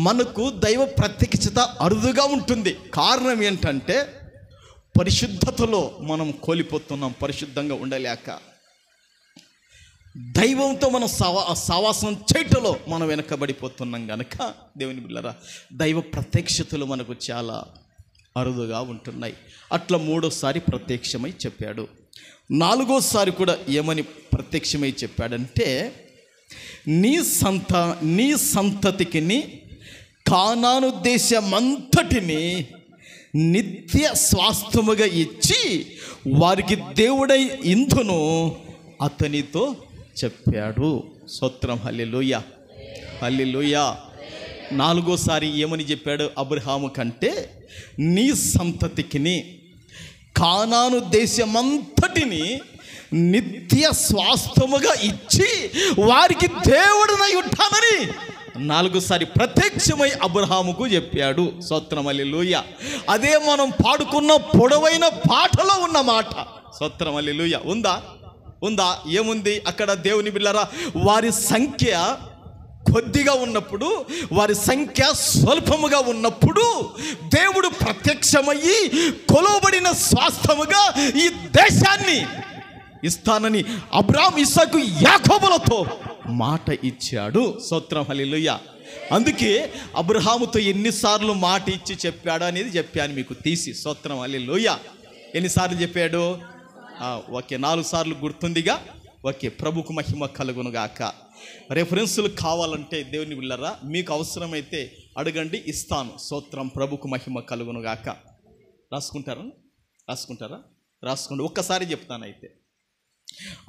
Speaker 1: మనకు దైవ ప్రత్యక్షత అరుదుగా ఉంటుంది. కారణం ఏంటంటే, పరిశుద్ధతలో మనం కోల్పోతున్నాం, పరిశుద్ధంగా ఉండలేక. దైవంతో మనం సావాసం చేయటంలో మనం వెనకబడిపోతున్నాం కనుక దేవుని బిడ్డలారా, దైవ ప్రత్యక్షతలు మనకు చాలా అరుదుగా ఉంటున్నాయి. అట్లా మూడోసారి ప్రత్యక్షమై చెప్పాడు. నాలుగోసారి కూడా ఏమని ప్రత్యక్షమై చెప్పాడంటే, నీ సంతతికిని కానాను దేశమంతటిని నిత్య స్వాస్థ్యముగా ఇచ్చి వారికి దేవుడై ఇందును అతనితో చెప్పాడు. స్తోత్రం, హల్లెలూయా, హల్లెలూయా. నాలుగోసారి ఏమని చెప్పాడు అబ్రహాము కంటే, నీ సంతతికిని కానాను దేశమంతటిని నిత్య స్వాస్థ్యముగా ఇచ్చి వారికి దేవుడినై ఉంటానని నాలుగోసారి ప్రత్యక్షమై అబ్రహాముకు చెప్పాడు. స్తోత్రం, హల్లెలూయా. అదే మనం పాడుకున్న పొడవైన పాటలో ఉన్న మాట. స్తోత్రం, హల్లెలూయా. ఉందా? ఏముంది అక్కడ? దేవుని బిడ్డలారా, వారి సంఖ్య కొద్దిగా ఉన్నప్పుడు, వారి సంఖ్య స్వల్పముగా ఉన్నప్పుడు దేవుడు ప్రత్యక్షమయ్యి కొలవబడిన స్వాస్థ్యముగా ఈ దేశాన్ని ఇస్తానని అబ్రాహాము, ఇస్సాకు, యాకోబులతో మాట ఇచ్చాడు. స్తోత్రం, హల్లెలూయా. అందుకే అబ్రహాముతో ఎన్నిసార్లు మాట ఇచ్చి చెప్పాడు అనేది చెప్పాను మీకు తీసి. స్తోత్రం, హల్లెలూయా. ఎన్నిసార్లు చెప్పాడు? ఓకే, 4 సార్లు గుర్తుందిగా. ఓకే, ప్రభుకు మహిమ కలుగునుగాక. రెఫరెన్సులు కావాలంటే దేవుని బిడ్డలారా, మీకు అవసరమైతే అడగండి, ఇస్తాను. స్తోత్రం, ప్రభుకు మహిమ కలుగునుగాక. రాసుకుంటారా? రాసుకోండి. ఒక్కసారి చెప్తాను అయితే.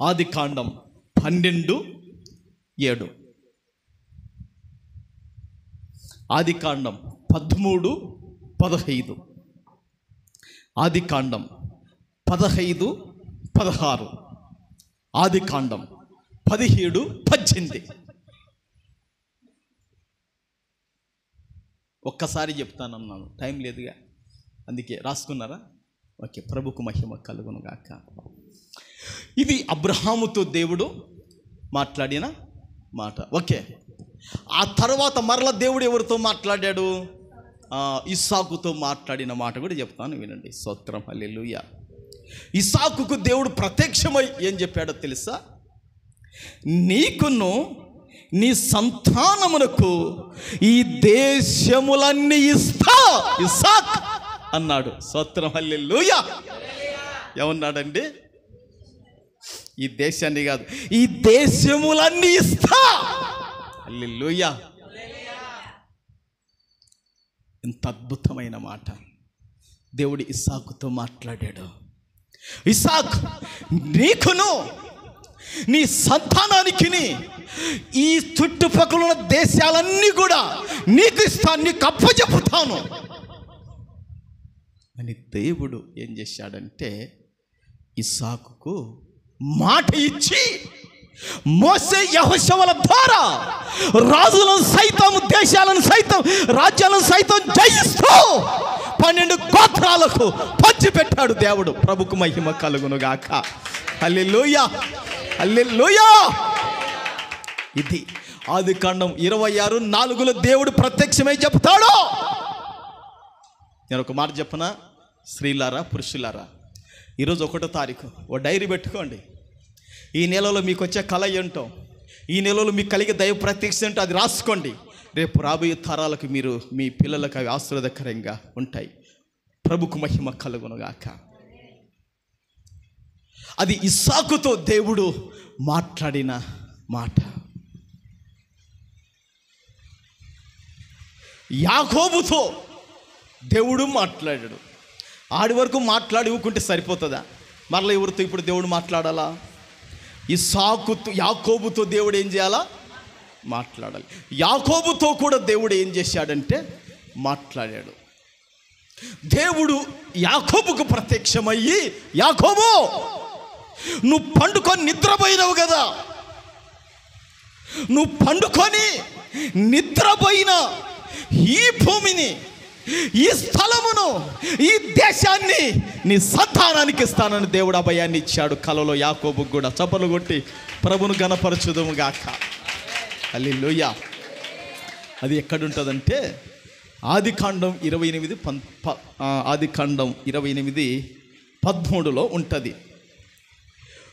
Speaker 1: ఆదికాండం 12:7, ఆదికాండం 13:15, ఆదికాండం 15:16, ఆదికాండం 17:18. ఒక్కసారి చెప్తానన్నాను, టైం లేదుగా, అందుకే. రాసుకున్నారా? ఓకే, ప్రభుకు మహిమ కలుగునుగాక. ఇది అబ్రహాముతో దేవుడు మాట్లాడిన మాట. ఓకే, ఆ తర్వాత మరల దేవుడు ఎవరితో మాట్లాడాడు? ఇస్సాకుతో మాట్లాడిన మాట కూడా చెప్తాను, వినండి. స్తోత్రం, హల్లెలూయా. ఇస్సాకుకు దేవుడు ప్రత్యక్షమై ఏం చెప్పాడో తెలుసా? నీకును నీ సంతానమునకు ఈ దేశములన్నీ ఇస్తా ఇస్సాక్ అన్నాడు. స్తోత్రం, హల్లెలూయా. ఏమన్నాడండి? ఈ దేశాన్ని కాదు, ఈ దేశములన్నీ ఇస్తా. హల్లెలూయా. ఎంత అద్భుతమైన మాట. దేవుడు ఇస్సాకుతో మాట్లాడాడు. ఇస్సాక్, నీకును నీ సంతానానికి ఈ చుట్టుపక్కల ఉన్న దేశాలన్నీ కూడా నీకు ఇస్తాను, నీకు అప్పచెప్పుతాను అని దేవుడు ఏం చేశాడంటే, ఇస్సాకుకు మాట ఇచ్చి మోసే యెహోషువల ద్వారా రాజులను సైతం, దేశాలను సైతం, రాజ్యాలను సైతం జయిస్తూ 12 గోత్రాలకు పంచిపెట్టాడు దేవుడు. ప్రభుకు మహిమ కలుగునుగాక. హల్లెలూయా, హల్లెలూయా. ఇది ఆదికాండం 26:4 దేవుడు ప్రత్యక్షమై చెప్తాడు. నేను ఒక మాట చెప్పనా? స్త్రీలారా, పురుషులారా, ఈరోజు 1వ తారీఖు ఓ డైరీ పెట్టుకోండి. ఈ నెలలో మీకు వచ్చే కళ ఏంటో, ఈ నెలలో మీకు కలిగే దైవ ప్రత్యక్ష ఏంటో అది రాసుకోండి. రేపు రాబోయే తరాలకు మీరు, మీ పిల్లలకు అవి ఆశీర్వాదకరంగా ఉంటాయి. ప్రభుకు మహిమ కలుగునుగాక. అది ఇస్సాకుతో దేవుడు మాట్లాడిన మాట. యాకోబుతో దేవుడు మాట్లాడాడు. ఆడి వరకు మాట్లాడి ఊకుంటే సరిపోతుందా? మరలా ఎవరితో ఇప్పుడు దేవుడు మాట్లాడాలా? ఇస్సాకుతో, యాకోబుతో దేవుడు ఏం చేయాలా? మాట్లాడాలి. యాకోబుతో కూడా దేవుడు ఏం చేశాడంటే మాట్లాడాడు. దేవుడు యాకోబుకు ప్రత్యక్షమయ్యి, యాకోబు, నువ్వు పండుకొని నిద్రపోయినావు కదా, నువ్వు పండుకొని నిద్రపోయిన ఈ భూమిని, ఈ స్థలమును, ఈ దేశాన్ని నీ సంతానానికి ఇస్తానని దేవుడు అభయాన్ని ఇచ్చాడు కలలో యాకోబుకు కూడా. చప్పలు కొట్టి ప్రభును గణపరచుదుము గాక. హల్లెలూయా. అది ఎక్కడుంటుందంటే ఆదికాండం 28:13 ఉంటుంది.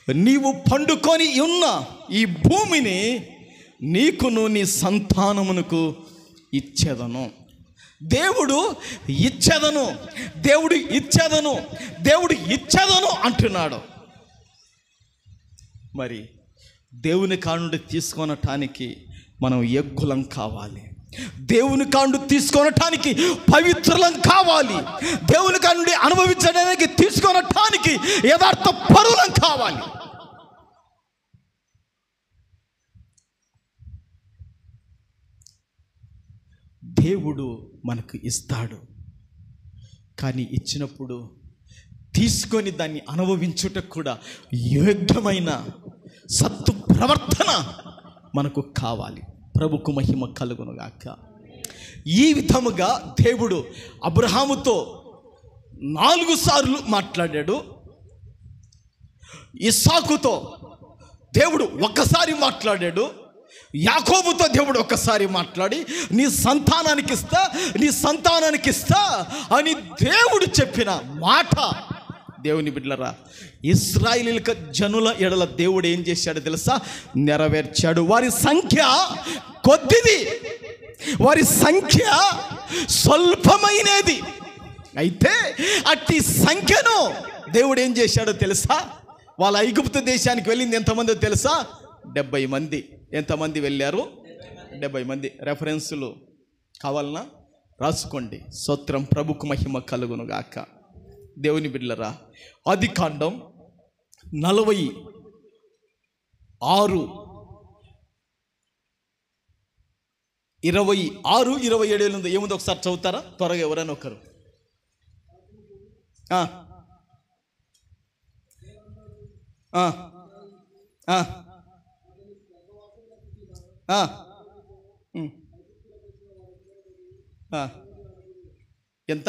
Speaker 1: నీవు పండుకొని ఉన్న ఈ భూమిని నీకును నీ సంతానమునకు ఇచ్చేదను. దేవుడు ఇచ్చేదను, దేవుడు ఇచ్చేదను, దేవుడు ఇచ్చేదను అంటున్నాడు. మరి దేవుని కానుండి తీసుకొనటానికి మనం యోగ్యులం కావాలి. దేవుని కానుండి తీసుకొనటానికి పవిత్రులం కావాలి. దేవుని కానుండి అనుభవించడానికి తీసుకొనటానికి యథార్థ పరులం కావాలి. దేవుడు మనకు ఇస్తాడు, కానీ ఇచ్చినప్పుడు తీసుకొని దాన్ని అనుభవించుటకు కూడా యోగ్యమైన సత్తు ప్రవర్తన మనకు కావాలి. ప్రభుకు మహిమ కలుగునుగాక. ఈ విధముగా దేవుడు అబ్రహాముతో 4 సార్లు మాట్లాడాడు. ఇస్సాకుతో దేవుడు ఒక్కసారి మాట్లాడాడు. యాకోబుతో దేవుడు ఒక్కసారి మాట్లాడి నీ సంతానానికి ఇస్తా అని దేవుడు చెప్పిన మాట, దేవుని బిడ్డలరా, ఇశ్రాయేలీయుల జనుల ఎడల దేవుడు ఏం చేశాడు తెలుసా? నెరవేర్చాడు. వారి సంఖ్య కొద్దిది, వారి సంఖ్య స్వల్పమైనది. అయితే అట్టి సంఖ్యను దేవుడు ఏం చేశాడో తెలుసా? వాళ్ళ ఐగుప్తు దేశానికి వెళ్ళింది ఎంతమందో తెలుసా? 70 మంది. ఎంతమంది వెళ్ళారు? 70 మంది. రెఫరెన్సులు కావాలన్నా రాసుకోండి. స్తోత్రం, ప్రభుకు మహిమ కలుగును గాక. దేవుని బిడ్డలరా, ఆదికాండం 46:26-27 ఏముంది ఒకసారి చదువుతారా త్వరగా? ఎవరైనా ఒకరు. ఎంత?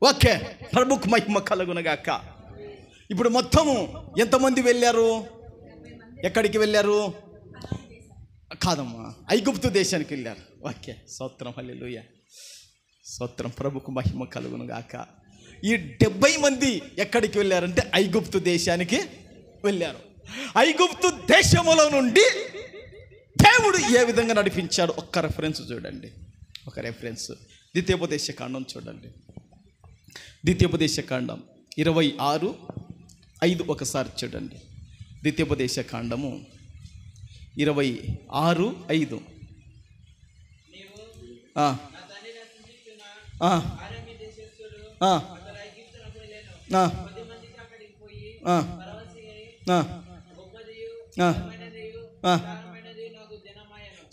Speaker 1: ఓకే, ప్రభుకు మహిమ కలుగునుగాక. ఇప్పుడు మొత్తము ఎంతమంది వెళ్ళారు? ఎక్కడికి వెళ్ళారు? కాదమ్మా, ఐగుప్తు దేశానికి వెళ్ళారు. ఓకే, స్తోత్రం, హల్లెలూయా, స్తోత్రం, ప్రభుకు మహిమ కలుగునుగాక. ఈ 70 మంది ఎక్కడికి వెళ్ళారంటే ఐగుప్తు దేశానికి వెళ్ళారు. ఐగుప్తు దేశములో నుండి దేవుడు ఏ విధంగా నడిపించాడు ఒక్క రెఫరెన్స్ చూడండి. ఒక రెఫరెన్స్ ద్వితీయోపదేశకాండం చూడండి. ద్వితీయోపదేశకాండం 26:5 ఒకసారి చూడండి. ద్వితీయోపదేశకాండము 26:5.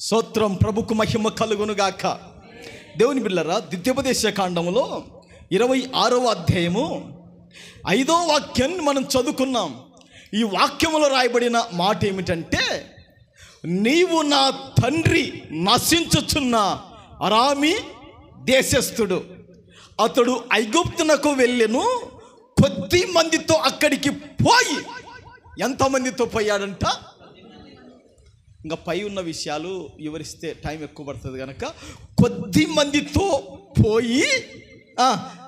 Speaker 1: స్తోత్రం, ప్రభుకు మహిమ కలుగునుగాక. దేవుని బిడ్డలారా, ద్వితీయోపదేశకాండములో 26వ అధ్యాయము 5వ వాక్యాన్ని మనం చదువుకున్నాం. ఈ వాక్యములో రాయబడిన మాట ఏమిటంటే, నీవు నా తండ్రి నశించుచున్న అరామీ దేశస్థుడు, అతడు ఐగుప్తునకు వెళ్ళెను, కొద్ది మందితో అక్కడికి పోయి. ఎంతమందితో పోయాడంట? ఇంకా పై ఉన్న విషయాలు వివరిస్తే టైం ఎక్కువ పడుతుంది కనుక కొద్ది మందితో పోయి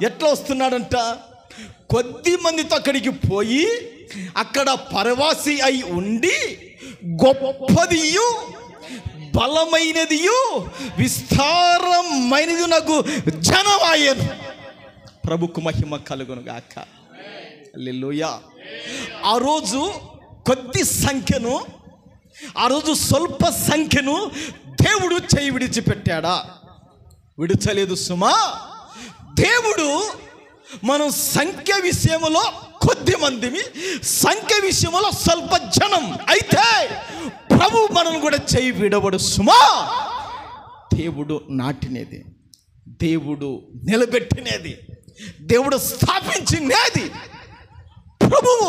Speaker 1: ఎట్లా వస్తున్నాడంట? కొద్ది మందితో అక్కడికి పోయి అక్కడ పరవాసి అయి ఉండి గొప్పదియు బలమైనదియు విస్తారమైనది నాకు జనమాయను. ప్రభుకు మహిమ కలుగును గాక. హల్లెలూయా. ఆ రోజు కొద్ది సంఖ్యను, ఆ రోజు స్వల్ప సంఖ్యను దేవుడు చేయి విడిచిపెట్టాడా? విడిచలేదు సుమా. దేవుడు మనం సంఖ్య విషయంలో కొద్ది మందిని, సంఖ్య విషయంలో స్వల్ప జనం అయితే ప్రభు మనం కూడా చేయి విడవడు సుమా. దేవుడు నాటినేది, దేవుడు నిలబెట్టినేది, దేవుడు స్థాపించినది. ప్రభువు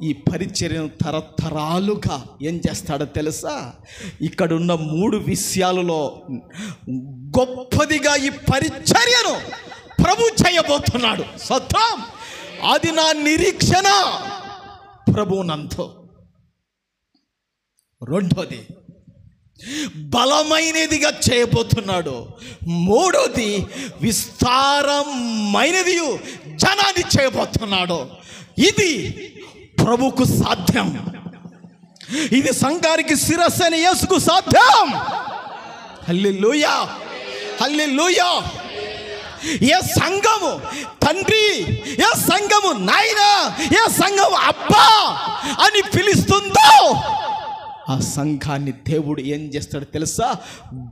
Speaker 1: ఈ పరిచర్యను తరతరాలుగా ఏం చేస్తాడో తెలుసా? ఇక్కడున్న 3 విషయాలలో గొప్పదిగా ఈ పరిచర్యను ప్రభు చేయబోతున్నాడు. సత్యం, అది నా నిరీక్షణ ప్రభునంతో. రెండోది, బలమైనదిగా చేయబోతున్నాడు. మూడోది విస్తారమైనది జనాన్ని చేయబోతున్నాడు. ఇది ప్రభుకు సాధ్యం. ఇది సంఘానికి శిరస్సు అయిన యేసుకు సాధ్యం. హల్లెలూయా, హల్లెలూయా. ఏ సంఘము తండ్రి, ఏ సంఘము నాయన, ఏ సంఘము అబ్బా అని పిలుస్తుందో ఆ సంఘాన్ని దేవుడు ఏం చేస్తాడు తెలుసా?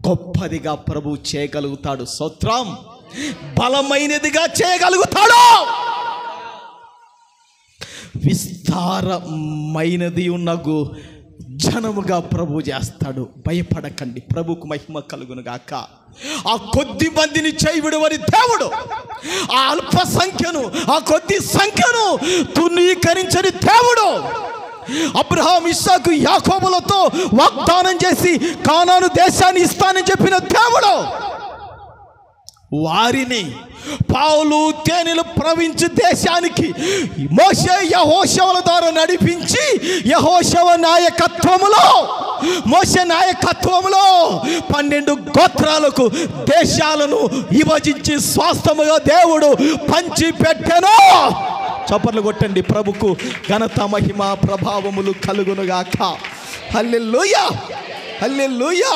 Speaker 1: గొప్పదిగా ప్రభు చేయగలుగుతాడు. స్తోత్రం. బలమైనదిగా చేయగలుగుతాడు. విస్తారమైనది ఉన్నగు జనముగా ప్రభు చేస్తాడు. భయపడకండి, ప్రభుకు మహిమ కలుగును గాక. ఆ కొద్ది మందిని చేయవిడవని దేవుడు ఆ అల్ప సంఖ్యను, ఆ కొద్ది సంఖ్యను తునీకరించని దేవుడు అబ్రహాం, ఇస్సాకు, యాకోబులతో వాగ్దానం చేసి కానాను దేశాన్ని ఇస్తానని చెప్పిన దేవుడు వారిని పావులు తేనెలు ప్రవహించే దేశానికి మోషే యెహోషువల ద్వారా నడిపించి, యెహోషువ నాయకత్వములో, మోషే నాయకత్వములో 12 గోత్రాలకు దేశాలను విభజించి స్వాస్థ్యముగా దేవుడు పంచి పెట్టెను. చప్పట్లు కొట్టండి. ప్రభుకు ఘనత, మహిమ, ప్రభావములు కలుగునుగాక. హల్లెలూయా, హల్లెలూయా.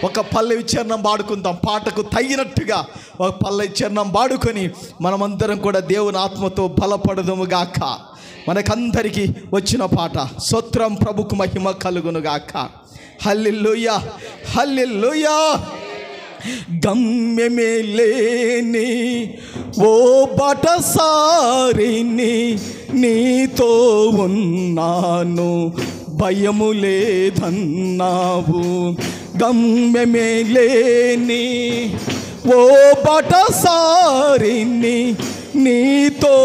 Speaker 1: ఒక పల్లవి చరణం పాడుకుందాం. పాటకు తగినట్టుగా ఒక పల్లవి చరణం పాడుకొని మనమందరం కూడా దేవుని ఆత్మతో బలపడదుముగాక. మనకందరికీ వచ్చిన పాట. స్తోత్రం. ప్రభుకు మహిమ కలుగునుగాక. హల్లెలూయా, హల్లెలూయా. గమ్యమే లేని ఓ బాటసారిని, నీతో ఉన్నాను భయము లేదన్నావు. గమ్యమే లేని ఓ బాటసారిని, నీతో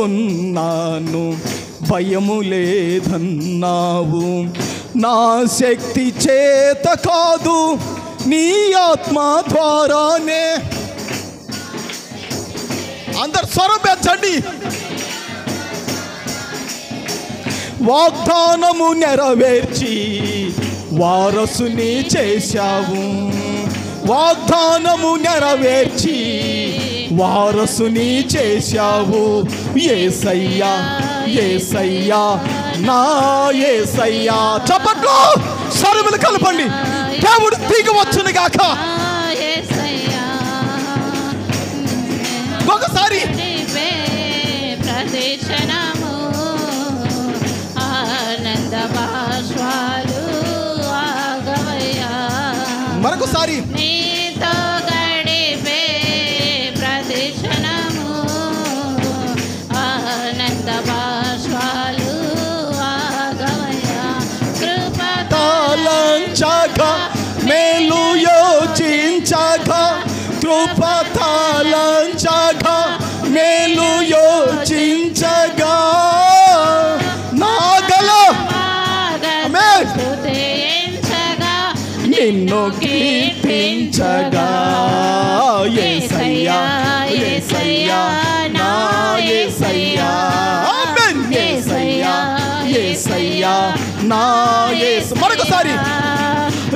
Speaker 1: ఉన్నాను భయము లేదన్నావు. నా శక్తి చేత కాదు, నీ ఆత్మ ద్వారానే. అందరు స్వరం పెంచండి. వాగ్దానము నెరవేర్చి వారసుని చేశావు. వాగ్దానము నెరవేర్చి వారసుని చేశావు. యేసయ్యా, యేసయ్యా, నా యేసయ్యా. చప్పట్లు, స్వరములు కలపండి. దేవుడు దిగి వచ్చును గాక. ఒకసారి
Speaker 2: ప్రదర్శనము ఆనంద బాష్పాలు ఆగవయ్యా.
Speaker 1: మరొకసారి
Speaker 2: నీతో గడిపే ప్రదర్శనము ఆనంద బాష్పాలు ఆగవయ్యా.
Speaker 1: కృపతాలంచగా మేలు యోచించగా, కృపతాలంచగా మేలు యోచించగా, నాగల నిన్ను కీర్తించగా. యేసయ్యా, యేసయ్యా, నా యేసయ్యా. ఆమేన్. యేసయ్యా, యేసయ్యా, నా యేసు. మరొకసారి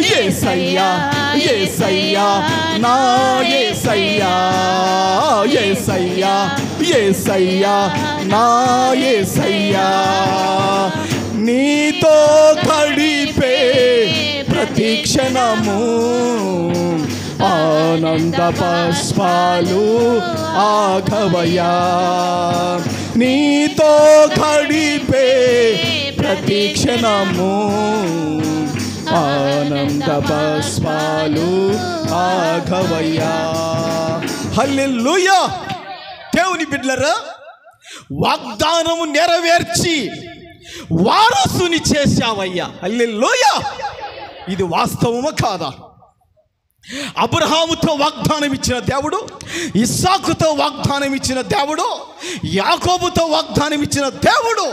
Speaker 1: యేసయ్యా, యేసయ్యా, నా యేసయ్యా. యేసయ్యా, యేసయ్యా, నా యేసయ్యా. నీతో గడిపే ప్రతిక్షణము ఆనంద బాష్పాలు ఆగవయ్యా. నీతో గడిపే ప్రతిక్షణము ఆనంద బాష్పాలు ఆగవయ్యా. హల్లెలూయా. దేవుని బిడ్డలారా, వాగ్దానము నెరవేర్చి వారసుని చేశావయ్యా. హల్లెలూయా. ఇది వాస్తవమా కాదా? అబ్రహాముతో వాగ్దానం ఇచ్చిన దేవుడు, ఇస్సాకుతో వాగ్దానం ఇచ్చిన దేవుడు, యాకోబుతో వాగ్దానం ఇచ్చిన దేవుడు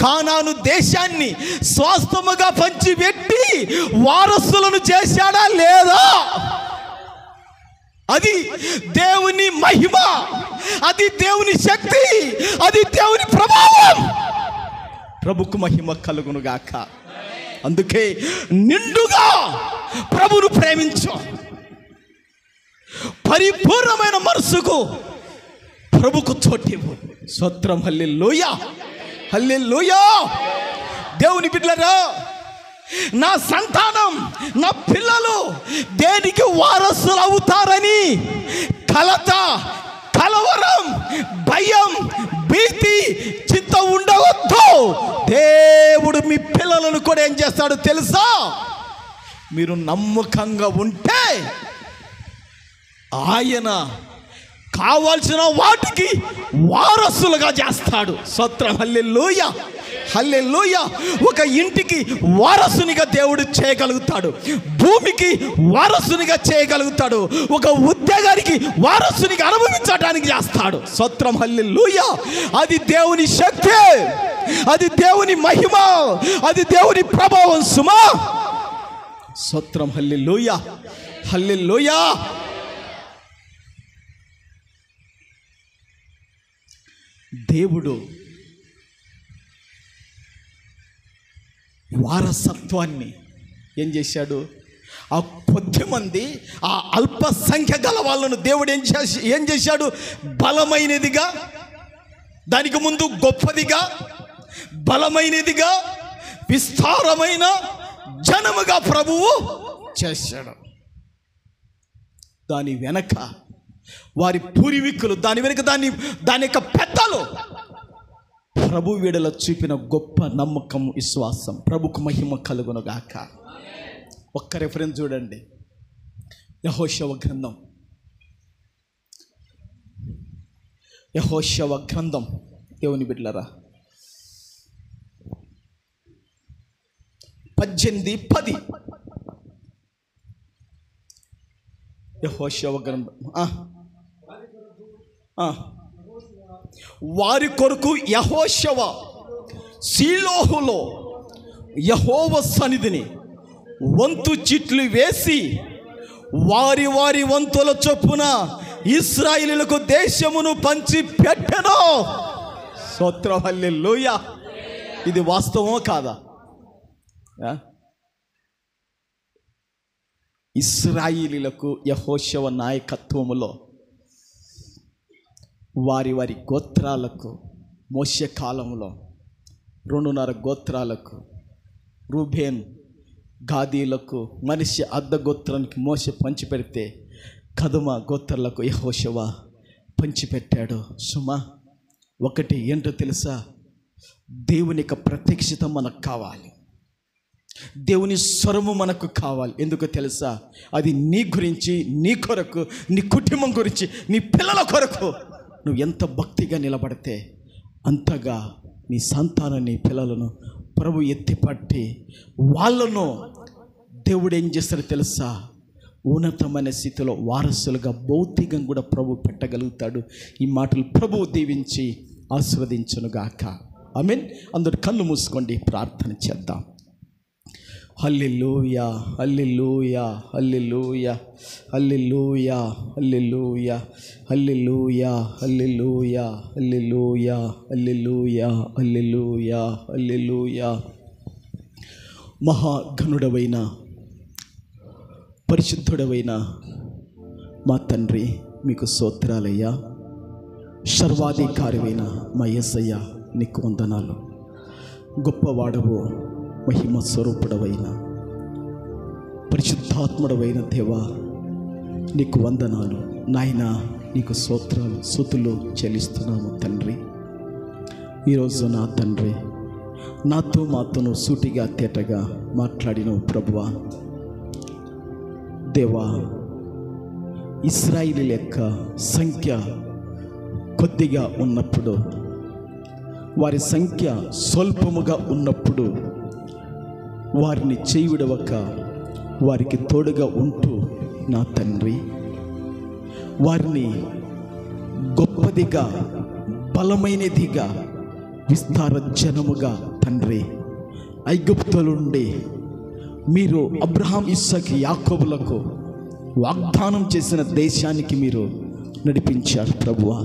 Speaker 1: కానాను దేశాన్ని స్వాస్థ్యముగా పంచిపెట్టి వారసులను చేశాడా లేదా? అది దేవుని మహిమ, అది దేవుని శక్తి, అది దేవుని ప్రభావం. ప్రభుకు మహిమ కలుగునుగాక. అందుకే నిండుగా ప్రభువును ప్రేమించు. పరిపూర్ణమైన మనసుకు ప్రభుకు చోటివ్వు. స్తోత్రం. హల్లెలూయా, హల్లెలూయా. దేవుని బిడ్డలారా, నా సంతానం, నా పిల్లలు దేనికి వారసులు అవుతారని కలత, కలవరం, భయం, భీతి, చింత ఉండవద్దు. దేవుడు మీ పిల్లలను కూడా ఏం చేస్తాడో తెలుసా? మీరు నమ్మకంగా ఉంటే ఆయన కావాల్సిన వాటికి వారసులుగా చేస్తాడు. స్తోత్రం. హల్లెలూయా, హల్లెలూయా. ఒక ఇంటికి వారసునిగా దేవుడు చేయగలుగుతాడు, భూమికి వారసునిగా చేయగలుగుతాడు, ఒక ఉద్యోగానికి వారసునిగా అనుభవించడానికి చేస్తాడు. స్తోత్రం. హల్లెలూయా. అది దేవుని శక్తి, అది దేవుని మహిమ, అది దేవుని ప్రభావం సుమా. స్తోత్రం. హల్లెలూయా, హల్లెలూయా. దేవుడు వారసత్వాన్ని ఏం చేశాడు? ఆ కొద్దిమంది, ఆ అల్ప సంఖ్య గల వాళ్ళను దేవుడు ఏం చేశాడు? బలమైనదిగా, దానికి ముందు గొప్పదిగా, బలమైనదిగా, విస్తారమైన జనముగా ప్రభువు చేశాడు. దాని వెనక వారి పూర్వీకులు, దాని వెనుక దాని యొక్క పెద్దలు ప్రభు వీడలో చూపిన గొప్ప నమ్మకం, విశ్వాసం. ప్రభుకు మహిమ కలుగును గాక. ఒక్క రెఫరెన్స్ చూడండి. యెహోషువ గ్రంథం, యెహోషువ గ్రంథం. దేవుని బిడ్డలారా, 18:10 యెహోషువ గ్రంథం. వారి కొరకు యెహోషువ షీలోహులో యెహోవా సన్నిధిని వంతు చీట్లు వేసి వారి వారి వంతుల చొప్పున ఇశ్రాయేలులకు దేశమును పంచి పెట్టెను. స్తోత్రం. హల్లెలూయా. ఇది వాస్తవమో కాదా? ఇశ్రాయేలీయులకు యెహోషువ నాయకత్వములో వారి వారి గోత్రాలకు మోషే కాలంలో 2.5 గోత్రాలకు, రూబేన్, గాదీలకు, మనిషి అర్ధ గోత్రానికి మోషే పంచిపెడితే కదుమ గోత్రాలకు యెహోషువ పంచిపెట్టాడు. సుమా, ఒకటి ఏంటో తెలుసా? దేవుని యొక్క ప్రత్యక్షత మనకు కావాలి, దేవుని స్వరము మనకు కావాలి. ఎందుకు తెలుసా? అది నీ గురించి, నీ కొరకు, నీ కుటుంబం గురించి, నీ పిల్లల కొరకు నువ్వు ఎంత భక్తిగా నిలబడితే అంతగా నీ సంతానం, నీ పిల్లలను ప్రభు ఎత్తిపట్టి వాళ్ళను దేవుడు ఏం చేస్తాడో తెలుసా? ఉన్నతమైన స్థితిలో వారసులుగా, భౌతికంగా కూడా ప్రభు పెట్టగలుగుతాడు. ఈ మాటలు ప్రభువు దీవించి ఆశీర్వదించునుగాక. ఆమేన్. అందరూ కళ్ళు మూసుకోండి, ప్రార్థన చేద్దాం. హల్లెలూయా, హల్లెలూయా, హల్లెలూయా, హల్లెలూయా, హల్లెలూయా, హల్లెలూయా, హల్లెలూయా, హల్లెలూయా, హల్లెలూయా, హల్లెలూయా, హల్లెలూయా. మహాఘనుడవైన, పరిశుద్ధుడవైన మా తండ్రి, మీకు స్తోత్రాలయ్యా. సర్వాధికారివైన మా యేసయ్య, నీకు వందనాలు. గొప్పవాడవు, మహిమ స్వరూపుడవైన, పరిశుద్ధాత్ముడవైన దేవా, నీకు వందనాలు నాయనా. నీకు స్తోత్రాలు, స్తుతులు చెల్లిస్తున్నాము తండ్రి. ఈరోజు నా తండ్రి, నాతో మాతోను సూటిగా తేటగా మాట్లాడిన ప్రభువా, దేవా, ఇశ్రాయేలు యొక్క సంఖ్య కొద్దిగా ఉన్నప్పుడు, వారి సంఖ్య స్వల్పముగా ఉన్నప్పుడు వారిని చేయుడవక వారికి తోడుగా ఉంటూ నా తండ్రి, వారిని గొప్పదిగా, బలమైనదిగా, విస్తార జనముగా తండ్రి ఐగుప్తుల నుండి మీరు అబ్రహాం, ఇస్సాకు, యాకోబులకు వాగ్దానం చేసిన దేశానికి మీరు నడిపించారు ప్రభువా.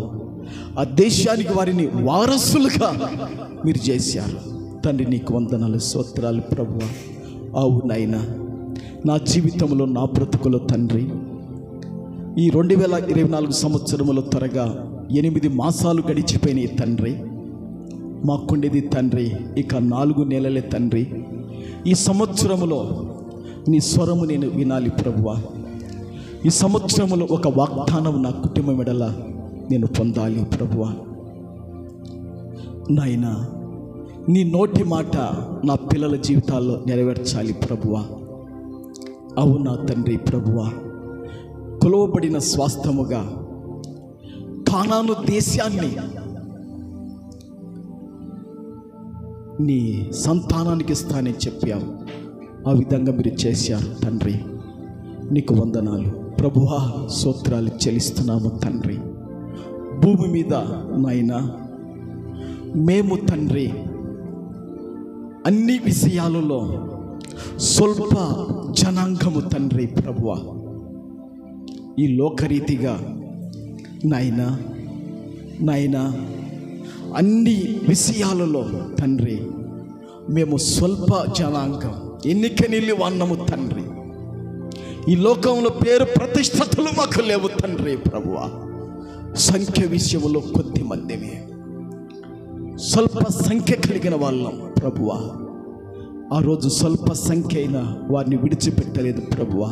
Speaker 1: ఆ దేశానికి వారిని వారసులుగా మీరు చేశారు తండ్రి. నీకు వందనాలు, స్తోత్రాలు ప్రభువా. అవునైనా నా జీవితంలో నా బ్రతుకులో తండ్రి ఈ 2024 సంవత్సరములో త్వరగా 8 మాసాలు గడిచిపోయినాయి తండ్రి. మాకుండేది తండ్రి ఇక 4 నెలలే తండ్రి. ఈ సంవత్సరములో నీ స్వరము నేను వినాలి ప్రభువా. ఈ సంవత్సరములో ఒక వాగ్దానం నా కుటుంబం ఎడల నేను పొందాలి ప్రభువా. నాయనా నీ నోటి మాట నా పిల్లల జీవితాల్లో నెరవేర్చాలి ప్రభువా. అవునా తండ్రి ప్రభువా, కొలవబడిన స్వాస్థ్యముగా కానాను దేశాన్ని నీ సంతానానికి ఇస్తానని చెప్పావు. ఆ విధంగా మీరు చేశారు తండ్రి. నీకు వందనాలు ప్రభువా, స్తోత్రాలు చెల్లిస్తున్నాము తండ్రి. భూమి మీద నాయనా మేము తండ్రి అన్ని విషయాలలో స్వల్ప జనాంగము తండ్రి ప్రభువా. ఈ లోకరీతిగా నాయనా అన్ని విషయాలలో తండ్రి మేము స్వల్ప జనాంగం, ఎన్నిక నీళ్ళు వాన్నము తండ్రి. ఈ లోకంలో పేరు ప్రతిష్టతలు మాకు లేవు తండ్రి ప్రభువా. సంఖ్య విషయంలో కొద్ది మందిమే, స్వల్ప సంఖ్య కలిగిన వాళ్ళం ప్రభువా. ఆ రోజు స్వల్ప సంఖ్య అయినా వారిని విడిచిపెట్టలేదు ప్రభువా.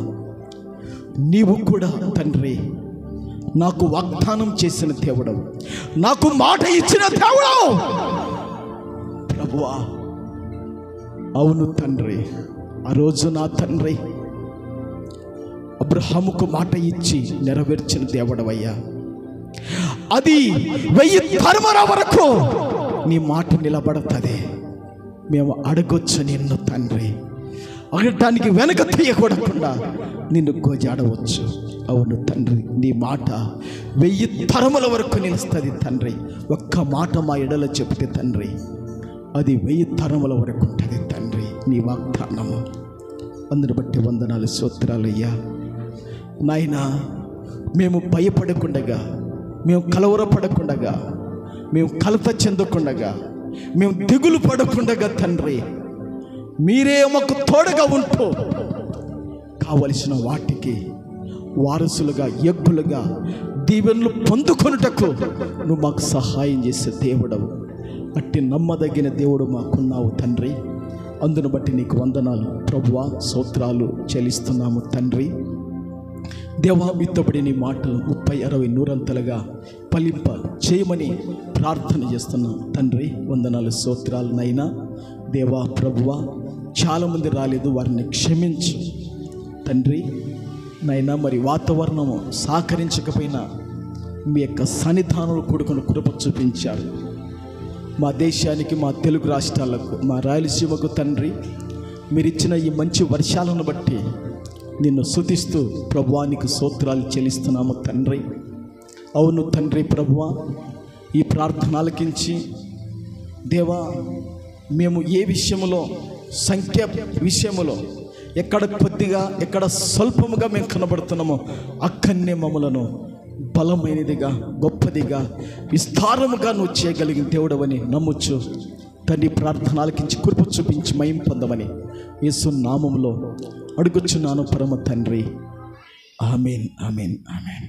Speaker 1: నీవు కూడా తండ్రి నాకు వాగ్దానం చేసిన దేవుడవు, నాకు మాట ఇచ్చిన దేవుడవు ప్రభువా. అవును తండ్రి, ఆ రోజు నా తండ్రి అబ్రహాముకు మాట ఇచ్చి నెరవేర్చిన దేవుడవయ్యా. అది 1000 తరముల వరకు నీ మాట నిలబడుతుంది. మేము అడగొచ్చు నిన్ను తండ్రి, అడగటానికి వెనక తీయకూడకుండా నిన్ను గోజాడవచ్చు. అవును తండ్రి, నీ మాట 1000 తరముల వరకు నిలుస్తుంది తండ్రి. ఒక్క మాట మా ఎడల చెప్తే తండ్రి అది 1000 తరముల వరకు ఉంటుంది తండ్రి నీ వాగ్దానము. అందుని బట్టి వందనాలు, స్తోత్రాలయ్యా. నాయనా మేము భయపడకుండగా, మేము కలవరపడకుండగా, మేము కలత చెందకుండగా, మేము దిగులు పడకుండగా తండ్రి మీరే మాకు తోడుగా ఉంటూ కావలసిన వాటికి వారసులుగా, యజ్ఞులుగా దీవెనలు పొందుకొనుటకు నువ్వు మాకు సహాయం చేసే దేవుడవు. అట్టి నమ్మదగిన దేవుడు మాకున్నావు తండ్రి. అందును బట్టి నీకు వందనాలు ప్రభువా, స్తోత్రాలు చెల్లిస్తున్నాము తండ్రి. దేవా, మీతోబడి నీ మాటలు 30, 60, 100 ఫలింప చేయమని ప్రార్థన చేస్తున్నాం తండ్రి. వందనాలు, స్తోత్రాలు నైనా. దేవా ప్రభువా, చాలామంది రాలేదు, వారిని క్షమించు తండ్రి. నైనా మరి వాతావరణము సహకరించకపోయినా మీ యొక్క సన్నిధానంలో కూడుకుని కృప చూపించారు మా దేశానికి, మా తెలుగు రాష్ట్రాలకు, మా రాయలసీమకు తండ్రి. మీరిచ్చిన ఈ మంచి వర్షాలను బట్టి నిన్ను స్తుతిస్తూ ప్రభువానికి స్తోత్రాలు చెల్లిస్తున్నాము తండ్రి. అవును తండ్రి ప్రభువా, ఈ ప్రార్థన ఆలకించి దేవా, మేము ఏ విషయంలో, సంఖ్య విషయములో ఎక్కడ కొద్దిగా, ఎక్కడ స్వల్పముగా మేము కనబడుతున్నామో అక్కడనే మమ్మలను బలమైనదిగా, గొప్పదిగా, విస్తారముగా నువ్వు చేయగలిగిన దేవుడవని నమ్ముచ్చు తండ్రి. ప్రార్థన ఆలకించి కృప చూపించి మహిమ పొందమని యేసు నామములో అడుగుచున్నాను పరమ తండ్రి. ఆమేన్, ఆమేన్, ఆమేన్.